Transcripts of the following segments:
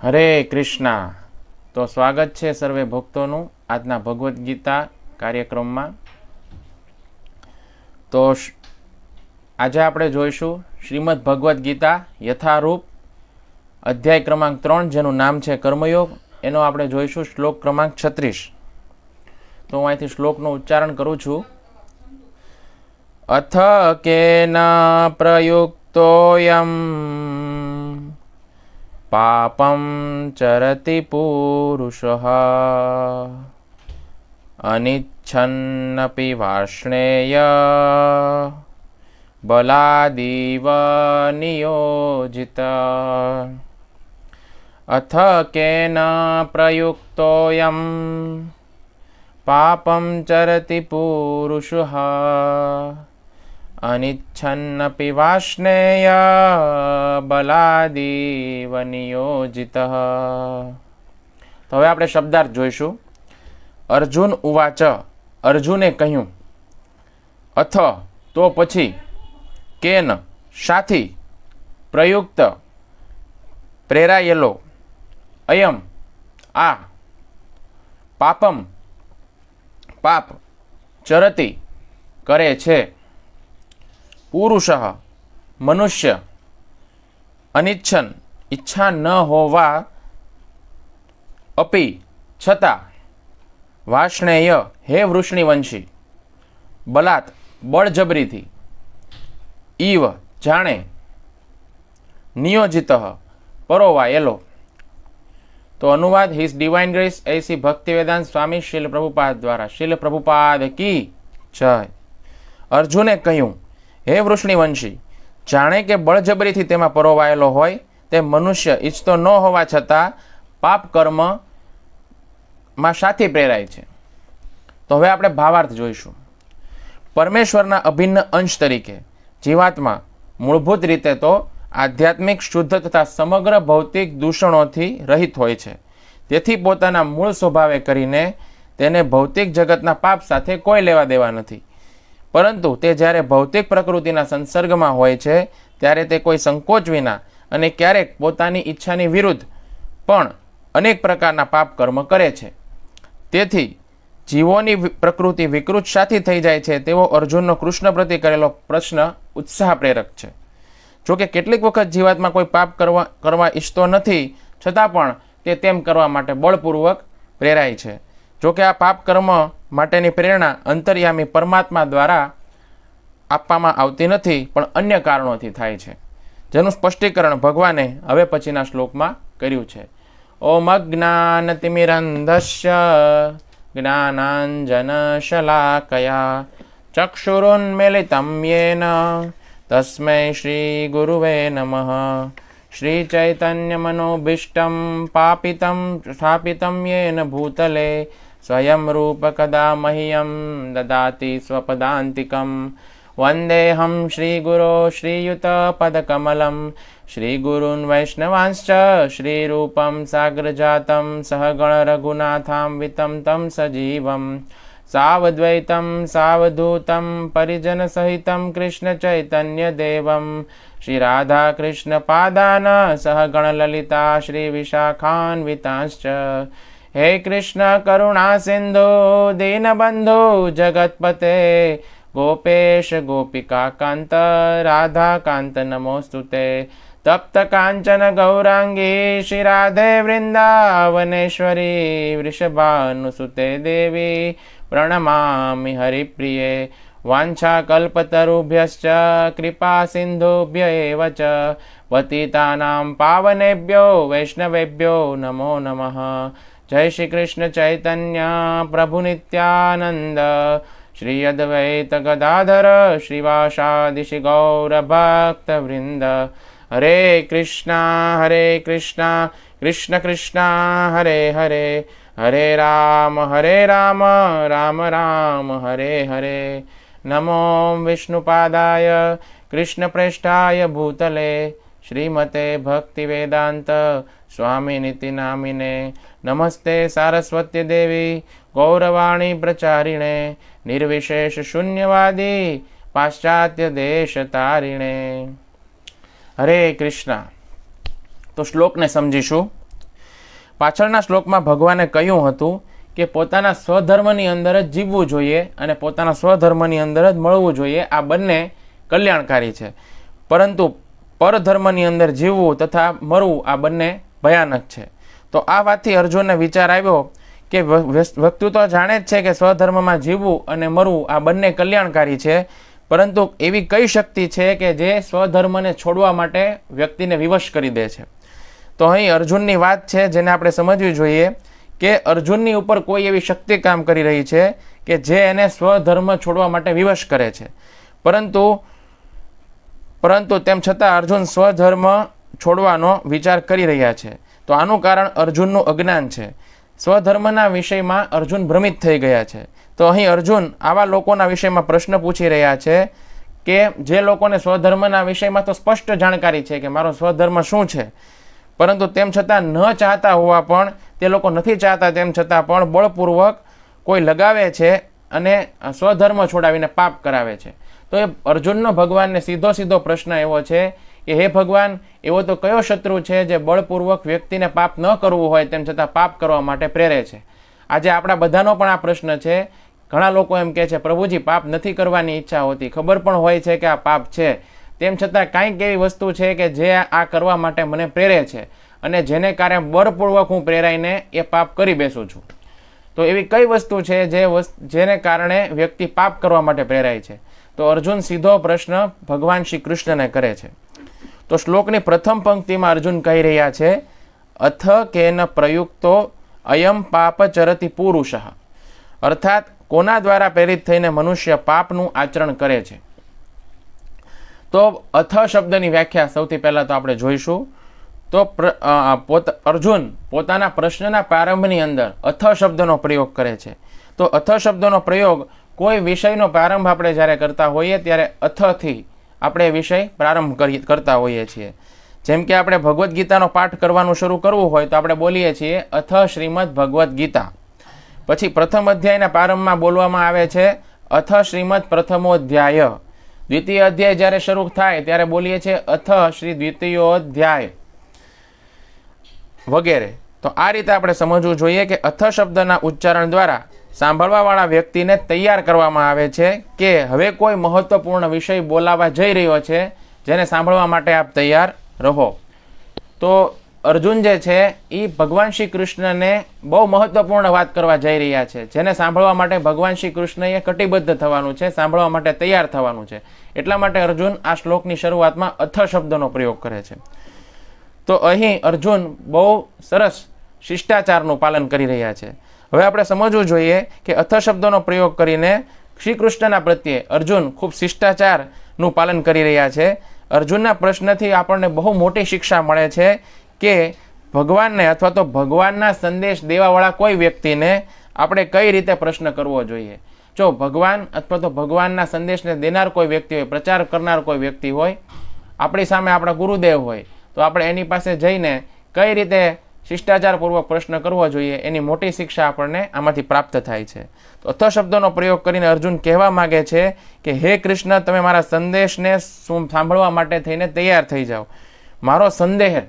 હરે કૃષ્ણ. તો સ્વાગત છે સર્વે ભક્તોનું આજના ભગવદ્ ગીતા કાર્યક્રમમાં. તો આજે આપણે જોઈશું શ્રીમદ ભગવદ્ ગીતા યથારૂપ અધ્યાય ક્રમાંક 3, જેનું નામ છે કર્મયોગ. એનો આપણે જોઈશું શ્લોક ક્રમાંક 36. તો હું અહીંથી શ્લોકનું ઉચ્ચારણ કરું છું. અથ કેન પ્રયુક્તોયમ પાપમ ચરતિ પુરુષઃ અનિચ્છન્નપી વાર્ષ્ણેય બલાદીવ નિયોજિત. અથ કેન પ્રયુક્તોયમ પાપમ ચરતિ પુરુષઃ અનિચ્છન્નપી વાર્ષ્ણેય બલાદીવ નિયોજિત. તો હવે આપણે શબ્દાર્થ જોઈશું. અર્જુન ઉવાચ, અર્જુને કહ્યું, અથ તો પછી, કેન શાથી, પ્રયુક્ત પ્રેરાયેલો, અયમ આ, પાપમ પાપ, ચરતિ કરે છે, પુરુષ મનુષ્ય, અનિચ્છન ઈચ્છા ન હોવા, અપી છતાં, વાર્ષ્ણેય હે વૃષ્ણિવંશી, બલાત બળજબરીથી, ઈવ જાણે, નિયોજિત પરોવાયેલો. તો અનુવાદ હિઝ ડિવાઇન ગ્રેસ એસી ભક્તિવેદાંત સ્વામી શીલ પ્રભુપાદ દ્વારા. શીલ પ્રભુપાદ કી જય. અર્જુને કહ્યું, હે વૃષ્ણિવંશી, જાણે કે બળજબરીથી તેમાં પરોવાયેલો હોય તે મનુષ્ય ઈચ્છતો ન હોવા છતાં પાપ કર્મમાં શાથી પ્રેરાય છે. તો હવે આપણે ભાવાર્થ જોઈશું. પરમેશ્વરના અભિન્ન અંશ તરીકે જીવાત્મા મૂળભૂત રીતે તો આધ્યાત્મિક શુદ્ધ તથા સમગ્ર ભૌતિક દૂષણોથી રહિત હોય છે. તેથી પોતાના મૂળ સ્વભાવે કરીને તેને ભૌતિક જગતના પાપ સાથે કોઈ લેવા દેવા નથી. પરંતુ તે જ્યારે ભૌતિક પ્રકૃતિના સંસર્ગમાં હોય છે ત્યારે તે કોઈ સંકોચ વિના અને ક્યારેક પોતાની ઈચ્છાની વિરુદ્ધ પણ અનેક પ્રકારના પાપ કર્મ કરે છે. તેથી જીવોની પ્રકૃતિ વિકૃત શાથી થઈ જાય છે તેવો અર્જુનનો કૃષ્ણ પ્રત્યે કરેલો પ્રશ્ન ઉત્સાહ પ્રેરક છે. જોકે કેટલીક વખત જીવાત્મા કોઈ પાપ કરવા ઈચ્છતો નથી, છતાં પણ તે તેમ કરવા માટે બળપૂર્વક પ્રેરાય છે. જોકે આ પાપ કર્મ માટેની પ્રેરણા અંતર્યામી પરમાત્મા દ્વારા આપવામાં આવતી નથી, પણ અન્ય કારણોથી થાય છે, જેનું સ્પષ્ટીકરણ ભગવાને હવે પછીના શ્લોકમાં કર્યું છે. ઓમ અજ્ઞાનતિમિરંધસ્ય જ્ઞાનાંજન શલાકયા ચક્ષુરુન્મિલિતં યેન તસ્મૈ શ્રી ગુરુવે નમઃ. શ્રી ચૈતન્ય મનોભીષ્ટં સ્થાપિतं યેન ભૂતલે સ્વયં રૂપ કદા મહ્યં દદાતિ સ્વપદાન્તિકં. વંદેહં શ્રીગુરો શ્રીયુતપદકમલં શ્રીગુરૂन् વૈષ્ણવાંશ્ચ શ્રીરૂપં સાગ્રજાतं સહગણ રઘુનાથાન્વિतं तं સજીવં સાવદ્વૈतं સાવધૂतं પરિજનસહિतं કૃષ્ણચૈતન્યદેવં શ્રીરાધાકૃષ્ણપાદાન સહગણ લલિતા શ્રીવિશાખાન્વિતાંશ્ચ. હે કૃષ્ણ કરુણા સિંધુ દીનબંધુ જગતપતે ગોપેશ ગોપિકા કાંત રાધા કાંત નમોસ્તુતે. તપ્ત કાંચન ગૌરાંગી શ્રી રાધે વૃંદાવનેશ્વરી વૃષભાનુસુતે દેવી પ્રણમામિ હરિપ્રિયે. વાંછા કલ્પતરુભ્યશ્ચ કૃપા સિંધુભ્ય એવ ચ પતિતાનાં પાવનેભ્યો વૈષ્ણવેભ્યો નમો નમઃ. જય શ્રી કૃષ્ણ ચૈતન્ય પ્રભુ નિત્યાનંદ શ્રી અદ્વૈત ગદાધર શ્રીવાસાદિ શ્રી ગૌરભક્ત વૃંદ. હરે કૃષ્ણ કૃષ્ણ કૃષ્ણ હરે હરે, હરે રામ રામ રામ હરે હરે. નમો વિષ્ણુપાદાય કૃષ્ણપ્રેષ્ઠાય ભૂતલે શ્રીમતે ભક્તિવેદાંત સ્વામિનિતિ નામિને. નમસ્તે સારસ્વતી દેવી ગૌરવાણી પ્રચારિણે નિર્વિશેષ શૂન્યવાદી પાશ્ચાત્ય દેશ તારિણે. હરે કૃષ્ણ. તો શ્લોકને સમજીશું. પાછળના શ્લોકમાં ભગવાને કહ્યું હતું કે પોતાના સ્વધર્મની અંદર જ જીવવું જોઈએ અને પોતાના સ્વધર્મની અંદર જ મળવું જોઈએ. આ બંને કલ્યાણકારી છે, પરંતુ પરધર્મની અંદર જીવવું તથા મરવું આ બંને ભયાનક છે. તો આ વાતથી અર્જુનને વિચાર આવ્યો કે વ્યક્તિ તો જાણે જ છે કે સ્વધર્મમાં જીવવું અને મરવું આ બંને કલ્યાણકારી છે, પરંતુ એવી કઈ શક્તિ છે કે જે સ્વધર્મને છોડવા માટે વ્યક્તિને વિવશ કરી દે છે. તો અહીં અર્જુનની વાત છે જેને આપણે સમજવી જોઈએ કે અર્જુનની ઉપર કોઈ એવી શક્તિ કામ કરી રહી છે કે જે એને સ્વધર્મ છોડવા માટે વિવશ કરે છે, પરંતુ તેમ છતાં અર્જુન સ્વધર્મ છોડવાનો વિચાર કરી રહ્યા છે. તો આનું કારણ અર્જુનનું અજ્ઞાન છે. સ્વધર્મના વિષયમાં અર્જુન ભ્રમિત થઈ ગયા છે. તો અહીં અર્જુન આવા લોકોના વિષયમાં પ્રશ્ન પૂછી રહ્યા છે કે જે લોકોને સ્વધર્મના વિષયમાં તો સ્પષ્ટ જાણકારી છે કે મારો સ્વધર્મ શું છે, પરંતુ તેમ છતાં ન ચાહતા હોવા પણ તે લોકો નથી ચાહતા, તેમ છતાં પણ બળપૂર્વક કોઈ લગાવે છે અને સ્વધર્મ છોડાવીને પાપ કરાવે છે. તો એ અર્જુનનો ભગવાનને સીધો પ્રશ્ન એવો છે કે હે ભગવાન, એવો તો કયો શત્રુ છે જે બળપૂર્વક વ્યક્તિને પાપ ન કરવું હોય તેમ છતાં પાપ કરવા માટે પ્રેરે છે? આજે આપણા બધાનો પણ આ પ્રશ્ન છે. ઘણા લોકો એમ કહે છે પ્રભુજી પાપ નથી કરવાની ઈચ્છા હોતી, ખબર પણ હોય છે કે આ પાપ છે, તેમ છતાં કાંઈક એવી વસ્તુ છે કે જે આ કરવા માટે મને પ્રેરે છે અને જેને કારણે બળપૂર્વક હું પ્રેરાઈને એ પાપ કરી બેસું છું. તો એવી કઈ વસ્તુ છે જેને કારણે વ્યક્તિ પાપ કરવા માટે પ્રેરાય છે? તો અર્જુન સીધો પ્રશ્ન ભગવાન શ્રી કૃષ્ણને કરે છે. તો શ્લોકની પ્રથમ પંક્તિમાં અર્જુન કહી રહ્યા છે, અથ કેન પ્રયુક્તો અયમ પાપ ચરતિ પુરુષ, અર્થાત કોના દ્વારા પ્રેરિત થઈને મનુષ્ય પાપનું આચરણ કરે છે. તો અથ શબ્દની વ્યાખ્યા સૌથી પહેલા તો આપણે જોઈશું. તો અર્જુન પોતાના પ્રશ્નના પ્રારંભની અંદર અથ શબ્દનો પ્રયોગ કરે છે. તો અથ શબ્દનો પ્રયોગ કોઈ વિષયનો પ્રારંભ આપણે જ્યારે કરતા હોઈએ ત્યારે અથથી આપણે વિષય પ્રારંભ કરતા હોઈએ છીએ. જેમ કે આપણે ભગવદ્ ગીતાનો પાઠ કરવાનું શરૂ કરવું હોય તો આપણે બોલીએ છીએ અથ શ્રીમદ ભગવદ્ ગીતા. પછી પ્રથમ અધ્યાયના પ્રારંભમાં બોલવામાં આવે છે અથ શ્રીમદ પ્રથમોધ્યાય. દ્વિતીય અધ્યાય જ્યારે શરૂ થાય ત્યારે બોલીએ છીએ અથ શ્રી દ્વિતીયોધ્યાય વગેરે. તો આ રીતે આપણે સમજવું જોઈએ કે અથ શબ્દના ઉચ્ચારણ દ્વારા સાંભળવાવાળા વ્યક્તિને તૈયાર કરવામાં આવે છે કે હવે કોઈ મહત્વપૂર્ણ વિષય બોલાવા જઈ રહ્યો છે, જેને સાંભળવા માટે આપ તૈયાર રહો. તો અર્જુન જે છે એ ભગવાન શ્રી કૃષ્ણને બહુ મહત્વપૂર્ણ વાત કરવા જઈ રહ્યા છે, જેને સાંભળવા માટે ભગવાન શ્રી કૃષ્ણએ કટિબદ્ધ થવાનું છે, સાંભળવા માટે તૈયાર થવાનું છે. એટલા માટે અર્જુન આ શ્લોકની શરૂઆતમાં અથ શબ્દનો પ્રયોગ કરે છે. તો અહીં અર્જુન બહુ સરસ શિષ્ટાચારનું પાલન કરી રહ્યા છે. હવે આપણે સમજવું જોઈએ કે અથ શબ્દનો પ્રયોગ કરીને શ્રી કૃષ્ણના પ્રત્યે અર્જુન ખૂબ શિષ્ટાચારનું પાલન કરી રહ્યા છે. અર્જુનના પ્રશ્નથી આપણને બહુ મોટી શિક્ષા મળે છે કે ભગવાનને અથવા તો ભગવાનના સંદેશ દેવાવાળા કોઈ વ્યક્તિને આપણે કઈ રીતે પ્રશ્ન કરવો જોઈએ. જો ભગવાન અથવા તો ભગવાનના સંદેશને દેનાર કોઈ વ્યક્તિ હોય, પ્રચાર કરનાર કોઈ વ્યક્તિ હોય, આપણી સામે આપણા ગુરુદેવ હોય, તો આપણે એની પાસે જઈને કઈ રીતે શિષ્ટાચારપૂર્વક પ્રશ્ન કરવો જોઈએ એની મોટી શિક્ષા આપણને આમાંથી પ્રાપ્ત થાય છે. તો અથ શબ્દનો પ્રયોગ કરીને અર્જુન કહેવા માગે છે કે હે કૃષ્ણ, તમે મારા સંદેશને સાંભળવા માટે થઈને તૈયાર થઈ જાઓ. મારો સંદેહ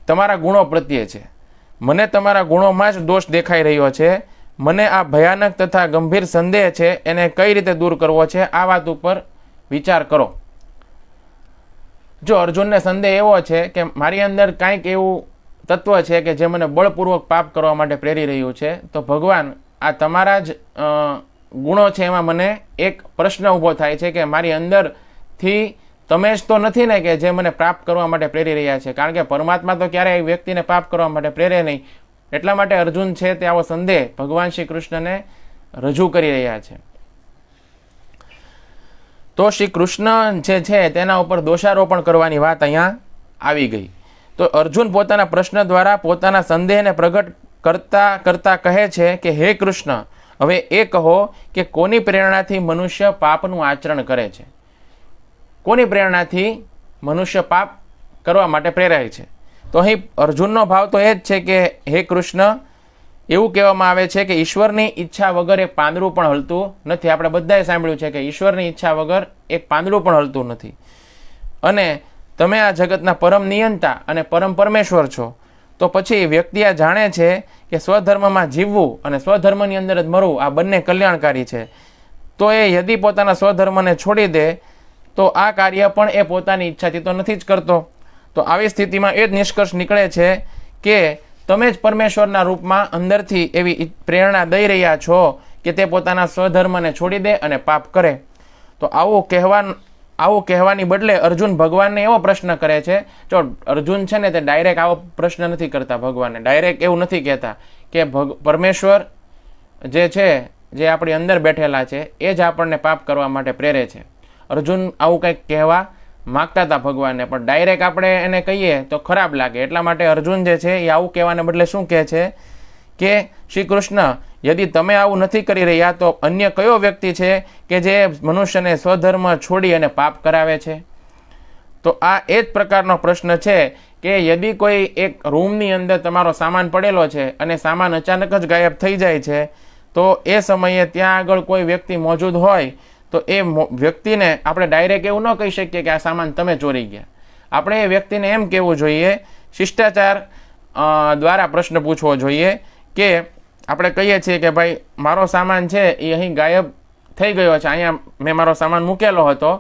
તમારા ગુણો પ્રત્યે છે, મને તમારા ગુણોમાં જ દોષ દેખાઈ રહ્યો છે. મને આ ભયાનક તથા ગંભીર સંદેહ છે એને કઈ રીતે દૂર કરવો છે, આ વાત ઉપર વિચાર કરો. જો અર્જુનને સંદેહ એવો છે કે મારી અંદર કાંઈક એવું તત્વ છે કે જે મને બળપૂર્વક પાપ કરવા માટે પ્રેરી રહ્યું છે, તો ભગવાન આ તમારા જ ગુણો છે એમાં મને એક પ્રશ્ન ઊભો થાય છે કે મારી અંદરથી તમે જ તો નથી ને કે જે મને પાપ કરવા માટે પ્રેરી રહ્યા છે, કારણ કે પરમાત્મા તો ક્યારેય વ્યક્તિને પાપ કરવા માટે પ્રેરે નહીં. એટલા માટે અર્જુન છે તે આવો સંદેહ ભગવાન શ્રી કૃષ્ણને રજૂ કરી રહ્યા છે. તો શ્રી કૃષ્ણ જે છે તેના ઉપર દોષારોપણ કરવાની વાત અહીંયા આવી ગઈ. તો અર્જુન પોતાના પ્રશ્ન દ્વારા પોતાના સંદેહને પ્રગટ કરતા કહે છે કે હે કૃષ્ણ, હવે એ કહો કે કોની પ્રેરણાથી મનુષ્ય પાપનું આચરણ કરે છે? કોની પ્રેરણાથી મનુષ્ય પાપ કરવા માટે પ્રેરાય છે? તો અહીં અર્જુનનો ભાવ તો એ જ છે કે હે કૃષ્ણ, એવું કહેવામાં આવે છે કે ઈશ્વરની ઈચ્છા વગર એક પાંદડું પણ હલતું નથી. આપણે બધાએ સાંભળ્યું છે કે ઈશ્વરની ઈચ્છા વગર એક પાંદડું પણ હલતું નથી, અને તમે આ જગતના પરમ નિયંતા અને પરમ પરમેશ્વર છો. તો પછી વ્યક્તિ આ જાણે છે કે સ્વધર્મમાં જીવવું અને સ્વધર્મની અંદર જ મરવું આ બંને કલ્યાણકારી છે, તો એ યદિ પોતાના સ્વધર્મને છોડી દે તો આ કાર્ય પણ એ પોતાની ઈચ્છાથી તો નથી જ કરતો. તો આવી સ્થિતિમાં એ જ નિષ્કર્ષ નીકળે છે કે તમે જ પરમેશ્વરના રૂપમાં અંદરથી એવી પ્રેરણા દઈ રહ્યા છો કે તે પોતાના સ્વધર્મને છોડી દે અને પાપ કરે. તો આવું કહેવાની બદલે અર્જુન ભગવાનને એવો પ્રશ્ન કરે છે. જો અર્જુન છે ને તે ડાયરેક્ટ આવો પ્રશ્ન નથી કરતા ભગવાનને, ડાયરેક્ટ એવું નથી કહેતા કે પરમેશ્વર જે છે, જે આપણી અંદર બેઠેલા છે એ જ આપણને પાપ કરવા માટે પ્રેરે છે. અર્જુન આવું કંઈક કહેવા માગતા હતા ભગવાનને, પણ ડાયરેક્ટ આપણે એને કહીએ તો ખરાબ લાગે, એટલા માટે અર્જુન જે છે એ આવું કહેવાને બદલે શું કહે છે કે શ્રી કૃષ્ણ, યદિ તમે આવું નથી કરી રહ્યા તો અન્ય કયો વ્યક્તિ છે કે જે મનુષ્યને સ્વધર્મ છોડી અને પાપ કરાવે છે? તો આ એ જ પ્રકારનો પ્રશ્ન છે કે યદિ કોઈ એક રૂમની અંદર તમારો સામાન પડેલો છે અને સામાન અચાનક જ ગાયબ થઈ જાય છે, તો એ સમયે ત્યાં આગળ કોઈ વ્યક્તિ મોજૂદ હોય તો એ વ્યક્તિને આપણે ડાયરેક્ટ એવું ન કહી શકીએ કે આ સામાન તમે ચોરી ગયા. આપણે એ વ્યક્તિને એમ કહેવું જોઈએ, શિષ્ટાચાર દ્વારા પ્રશ્ન પૂછવો જોઈએ કે આપણે કહીએ છીએ કે ભાઈ મારો સામાન છે એ અહીં ગાયબ થઈ ગયો છે, અહીંયા મેં મારો સામાન મૂકેલો હતો,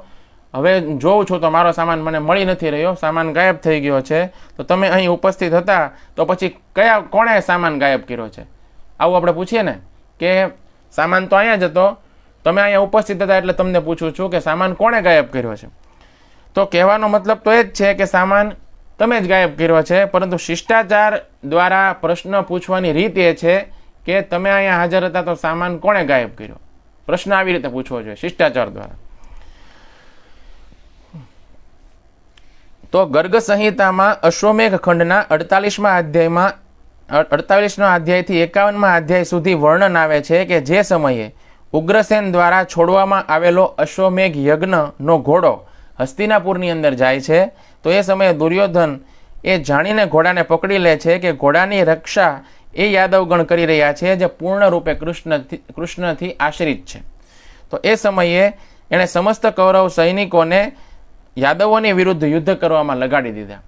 હવે જોઉં છું તો મારો સામાન મને મળી નથી રહ્યો, સામાન ગાયબ થઈ ગયો છે, તો તમે અહીં ઉપસ્થિત હતા તો પછી કોણે સામાન ગાયબ કર્યો છે? આવું આપણે પૂછીએ ને કે સામાન તો અહીંયા જ હતો, તમે અહીંયા ઉપસ્થિત હતા એટલે તમને પૂછું છું કે સામાન કોણે ગાયબ કર્યો છે? તો કહેવાનો મતલબ તો એ જ છે કે સામાન તમે જ ગાયબ કર્યો છે, પરંતુ શિષ્ટાચાર દ્વારા પ્રશ્ન પૂછવાની રીત એ છે કે તમે અહીંયા હાજર હતા તો સામાન કોણે ગાયબ કર્યો? પ્રશ્ન આવી રીતે પૂછવો જોઈએ શિષ્ટાચાર દ્વારા. તો ગર્ગ સંહિતામાં અશ્વમેઘ ખંડના 48મા અધ્યાયથી 51મા અધ્યાય સુધી વર્ણન આવે છે કે જે સમયે ઉગ્રસેન દ્વારા છોડવામાં આવેલો અશ્વમેઘ યજ્ઞનો ઘોડો હસ્તિનાપુરની અંદર જાય છે, તો એ સમયે દુર્યોધન એ જાણીને ઘોડાને પકડી લે છે કે ઘોડાની રક્ષા એ યાદવગણ કરી રહ્યા છે જે પૂર્ણ રૂપે કૃષ્ણથી આશ્રિત છે. તો એ સમયે એણે સમસ્ત કૌરવ સૈનિકોને યાદવોની વિરુદ્ધ યુદ્ધ કરવામાં લગાડી દીધા.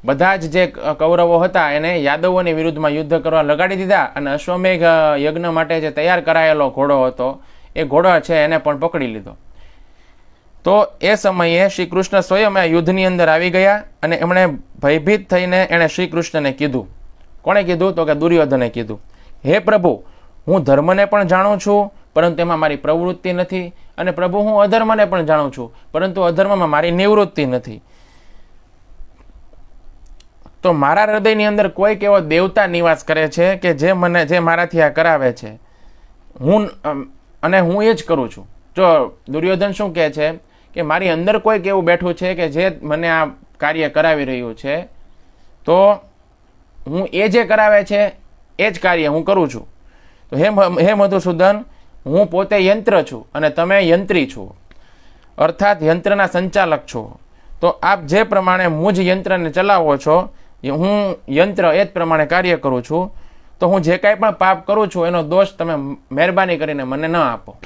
બધા જ જે કૌરવો હતા એને યાદવોની વિરુદ્ધમાં યુદ્ધ કરવા લગાડી દીધા અને અશ્વમેઘ યજ્ઞ માટે જે તૈયાર કરાયેલો ઘોડો હતો એ ઘોડો છે એને પણ પકડી લીધો. તો એ સમયે શ્રી કૃષ્ણ સ્વયં યુદ્ધની અંદર આવી ગયા અને એમણે ભયભીત થઈને એણે શ્રી કૃષ્ણને કીધું. કોણે કીધું? તો કે દુર્યોધને કીધું, હે પ્રભુ, હું ધર્મને પણ જાણું છું પરંતુ એમાં મારી પ્રવૃત્તિ નથી, અને પ્રભુ હું અધર્મને પણ જાણું છું પરંતુ અધર્મમાં મારી નિવૃત્તિ નથી. તો મારા હૃદયની અંદર કોઈક એવો દેવતા નિવાસ કરે છે કે જે મારાથી આ કરાવે છે, હું એ જ કરું છું. જો દુર્યોધન શું કહે છે કે મારી અંદર કોઈક એવું બેઠું છે કે જે મને આ કાર્ય કરાવી રહ્યું છે, તો હું એ જે કરાવે છે એ જ કાર્ય હું કરું છું. તો હે મધુસૂદન, હું પોતે યંત્ર છું અને તમે યંત્રી છો, અર્થાત યંત્રના સંચાલક છો. તો આપ જે પ્રમાણે મુજ યંત્રને ચલાવો છો, હું યંત્ર એ જ પ્રમાણે કાર્ય કરું છું. તો હું જે કાંઈ પણ પાપ કરું છું એનો દોષ તમે મહેરબાની કરીને મને ન આપો.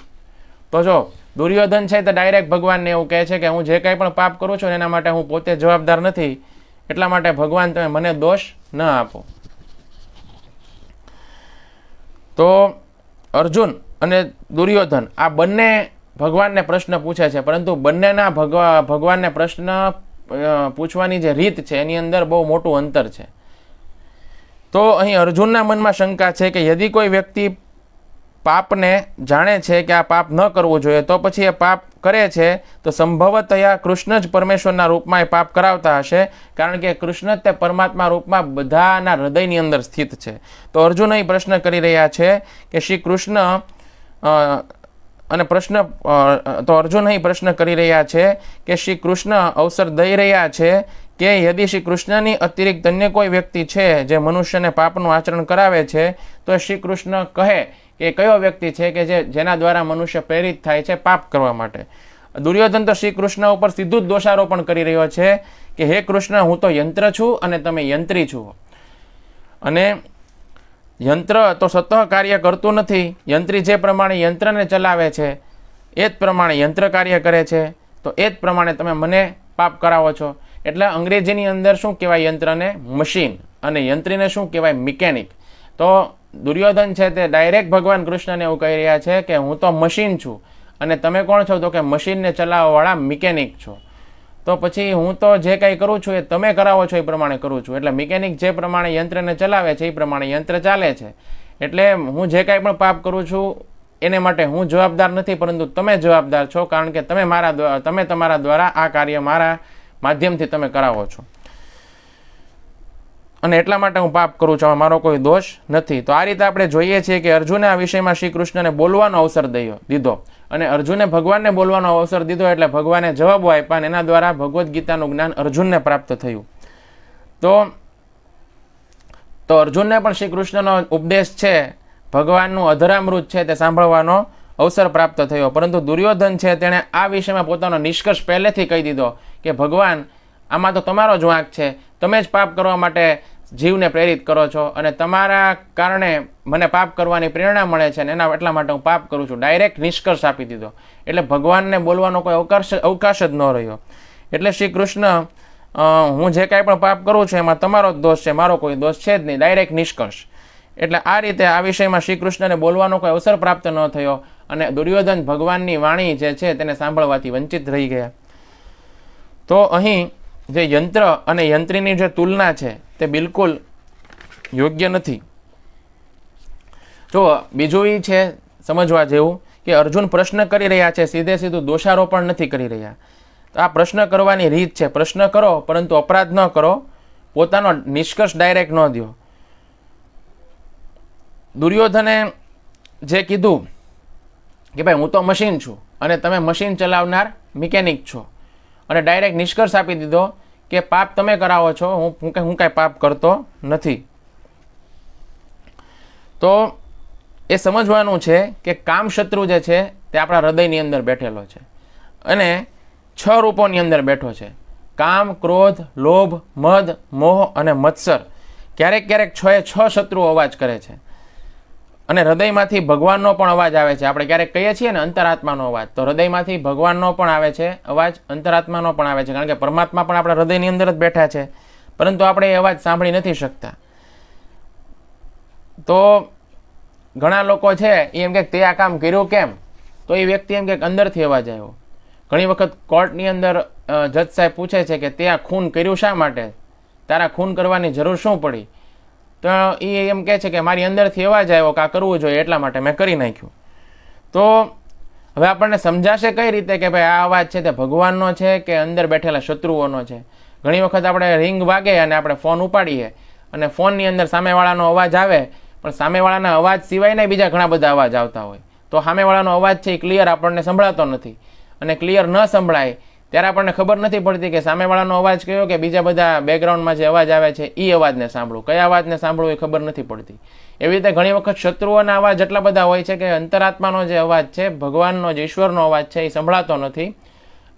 તો જો દુર્યોધન છે તો ડાયરેક્ટ ભગવાનને એવું કહે છે કે હું જે કાંઈ પણ પાપ કરું છું એના માટે હું પોતે જવાબદાર નથી, એટલા માટે ભગવાન તમે મને દોષ ન આપો. તો અર્જુન અને દુર્યોધન આ બંને ભગવાનને પ્રશ્ન પૂછે છે, પરંતુ બંનેના ભગવાનને પ્રશ્ન પૂછવાની જે રીત છે એની અંદર બહુ મોટું અંતર છે. તો અહીં અર્જુનના મનમાં શંકા છે કે યદિ કોઈ વ્યક્તિ પાપને જાણે છે કે આ પાપ ન કરવું જોઈએ તો પછી એ પાપ કરે છે તો સંભવતયા કૃષ્ણ જ પરમેશ્વરના રૂપમાં એ પાપ કરાવતા હશે, કારણ કે કૃષ્ણ તે પરમાત્મા રૂપમાં બધાના હૃદયની અંદર સ્થિત છે. તો અર્જુન અહીં પ્રશ્ન કરી રહ્યા છે કે શ્રી કૃષ્ણ અર્જુન અહીં પ્રશ્ન કરી રહ્યા છે કે શ્રી કૃષ્ણ અવસર દઈ રહ્યા છે કે યદિ શ્રી કૃષ્ણની અતિરિક્ત અન્ય કોઈ વ્યક્તિ છે જે મનુષ્યને પાપનું આચરણ કરાવે છે તો શ્રી કૃષ્ણ કહે કે કયો વ્યક્તિ છે કે જેના દ્વારા મનુષ્ય પ્રેરિત થાય છે પાપ કરવા માટે. દુર્યોધન તો શ્રી કૃષ્ણ ઉપર સીધું જ દોષારોપણ કરી રહ્યો છે કે હે કૃષ્ણ, હું તો યંત્ર છું અને તમે યંત્રી છો, અને યંત્ર તો સતત કાર્ય કરતું નથી. યંત્રી જે પ્રમાણે યંત્રને ચલાવે છે એ જ પ્રમાણે યંત્ર કાર્ય કરે છે, તો એ જ પ્રમાણે તમે મને પાપ કરાવો છો. એટલે અંગ્રેજીની અંદર શું કહેવાય યંત્રને? મશીન. અને યંત્રીને શું કહેવાય? મિકેનિક. તો દુર્યોધન છે તે ડાયરેક્ટ ભગવાન કૃષ્ણને એવું કહી રહ્યા છે કે હું તો મશીન છું અને તમે કોણ છો? તો કે મશીનને ચલાવવાવાળા મિકેનિક છો. તો પછી હું તો જે કંઈ કરું છું એ તમે કરાવો છો એ પ્રમાણે કરું છું. એટલે મિકેનિક જે પ્રમાણે યંત્રને ચલાવે છે એ પ્રમાણે યંત્ર ચાલે છે. એટલે હું જે કાંઈ પણ પાપ કરું છું એને માટે હું જવાબદાર નથી, પરંતુ તમે જવાબદાર છો, કારણ કે તમે તમારા દ્વારા આ કાર્ય મારા માધ્યમથી તમે કરાવો છો અને એટલા માટે હું પાપ કરું છું, મારો કોઈ દોષ નથી. તો આ રીતે આપણે જોઈએ છીએ કે અર્જુને આ વિષયમાં શ્રી કૃષ્ણને બોલવાનો અવસર દીધો અને અર્જુને ભગવાનને બોલવાનો અવસર દીધો એટલે ભગવાને જવાબો આપ્યા અને એના દ્વારા ભગવદ્ ગીતાનું જ્ઞાન અર્જુનને પ્રાપ્ત થયું. તો અર્જુનને પણ શ્રી કૃષ્ણનો ઉપદેશ છે, ભગવાનનું અધરામૃત છે તે સાંભળવાનો અવસર પ્રાપ્ત થયો. પરંતુ દુર્યોધન છે તેણે આ વિષયમાં પોતાનો નિષ્કર્ષ પહેલેથી કહી દીધો કે ભગવાન આમાં તો તમારો જ વાંક છે, તમે જ પાપ કરવા માટે જીવને પ્રેરિત કરો છો અને તમારા કારણે મને પાપ કરવાની પ્રેરણા મળે છે અને એટલા માટે હું પાપ કરું છું. ડાયરેક્ટ નિષ્કર્ષ આપી દીધો. એટલે ભગવાનને બોલવાનો કોઈ અવકાશ જ ન રહ્યો. એટલે શ્રી કૃષ્ણ હું જે કાંઈ પણ પાપ કરું છું એમાં તમારો જ દોષ છે, મારો કોઈ દોષ છે જ નહીં, ડાયરેક્ટ નિષ્કર્ષ. એટલે આ રીતે આ વિષયમાં શ્રી કૃષ્ણને બોલવાનો કોઈ અવસર પ્રાપ્ત ન થયો અને દુર્યોધન ભગવાનની વાણી જે છે તેને સાંભળવાથી વંચિત રહી ગયા. તો અહીં જે યંત્ર અને યંત્રીની જે તુલના છે તે બિલકુલ યોગ્ય નથી. જો બીજું એ છે સમજવા જેવું કે અર્જુન પ્રશ્ન કરી રહ્યા છે, સીધું દોષારોપણ નથી કરી રહ્યા. તો આ પ્રશ્ન કરવાની રીત છે, પ્રશ્ન કરો પરંતુ અપરાધ ન કરો, પોતાનો નિષ્કર્ષ ડાયરેક્ટ ન દો. દુર્યોધને જે કીધું કે ભાઈ હું તો મશીન છું અને તમે મશીન ચલાવનાર મિકેનિક છો અને ડાયરેક્ટ નિષ્કર્ષ આપી દીધો કે પાપ તમે કરાવો છો, હું કાંઈ પાપ કરતો નથી. તો એ સમજવાનું છે કે કામ શત્રુ જે છે તે આપણા હૃદયની અંદર બેઠેલો છે અને 6 રૂપોની અંદર બેઠો છે: કામ, ક્રોધ, લોભ, મદ, મોહ અને મત્સર. ક્યારેક 6 શત્રુઓ અવાજ કરે છે અને હૃદયમાંથી ભગવાનનો પણ અવાજ આવે છે. આપણે ક્યારેક કહીએ છીએ ને અંતરાત્માનો અવાજ, તો હૃદયમાંથી ભગવાનનો પણ આવે છે અવાજ, અંતરાત્માનો પણ આવે છે, કારણ કે પરમાત્મા પણ આપણા હૃદયની અંદર જ બેઠા છે, પરંતુ આપણે એ અવાજ સાંભળી નથી શકતા. તો ઘણા લોકો છે એ એમ કે તે આ કામ કર્યું કેમ? તો એ વ્યક્તિ એમ કે અંદરથી અવાજ આવ્યો. ઘણી વખત કોર્ટની અંદર જજ સાહેબ પૂછે છે કે તે આ ખૂન કર્યું શા માટે? તારા ખૂન કરવાની જરૂર શું પડી? તો એ એમ કહે છે કે મારી અંદરથી અવાજ આવ્યો કે આ કરવું જોઈએ એટલા માટે મેં કરી નાખ્યું. તો હવે આપણને સમજાશે કઈ રીતે કે ભાઈ આ અવાજ છે તે ભગવાનનો છે કે અંદર બેઠેલા શત્રુઓનો છે? ઘણી વખત આપણે રિંગ વાગે અને આપણે ફોન ઉપાડીએ અને ફોનની અંદર સામેવાળાનો અવાજ આવે, પણ સામેવાળાના અવાજ સિવાયના બીજા ઘણા બધા અવાજ આવતા હોય. તો સામેવાળાનો અવાજ છે એ ક્લિયર આપણને સંભળાતો નથી અને ક્લિયર ન સંભળાય ત્યારે આપણને ખબર નથી પડતી કે સામેવાળાનો અવાજ કયો કે બીજા બધા બેકગ્રાઉન્ડમાં જે અવાજ આવે છે એ અવાજને સાંભળવું, કયા અવાજને સાંભળવું એ ખબર નથી પડતી. એવી રીતે ઘણી વખત શત્રુઓના અવાજ એટલા બધા હોય છે કે અંતરાત્માનો જે અવાજ છે, ભગવાનનો જે ઈશ્વરનો અવાજ છે એ સંભળાતો નથી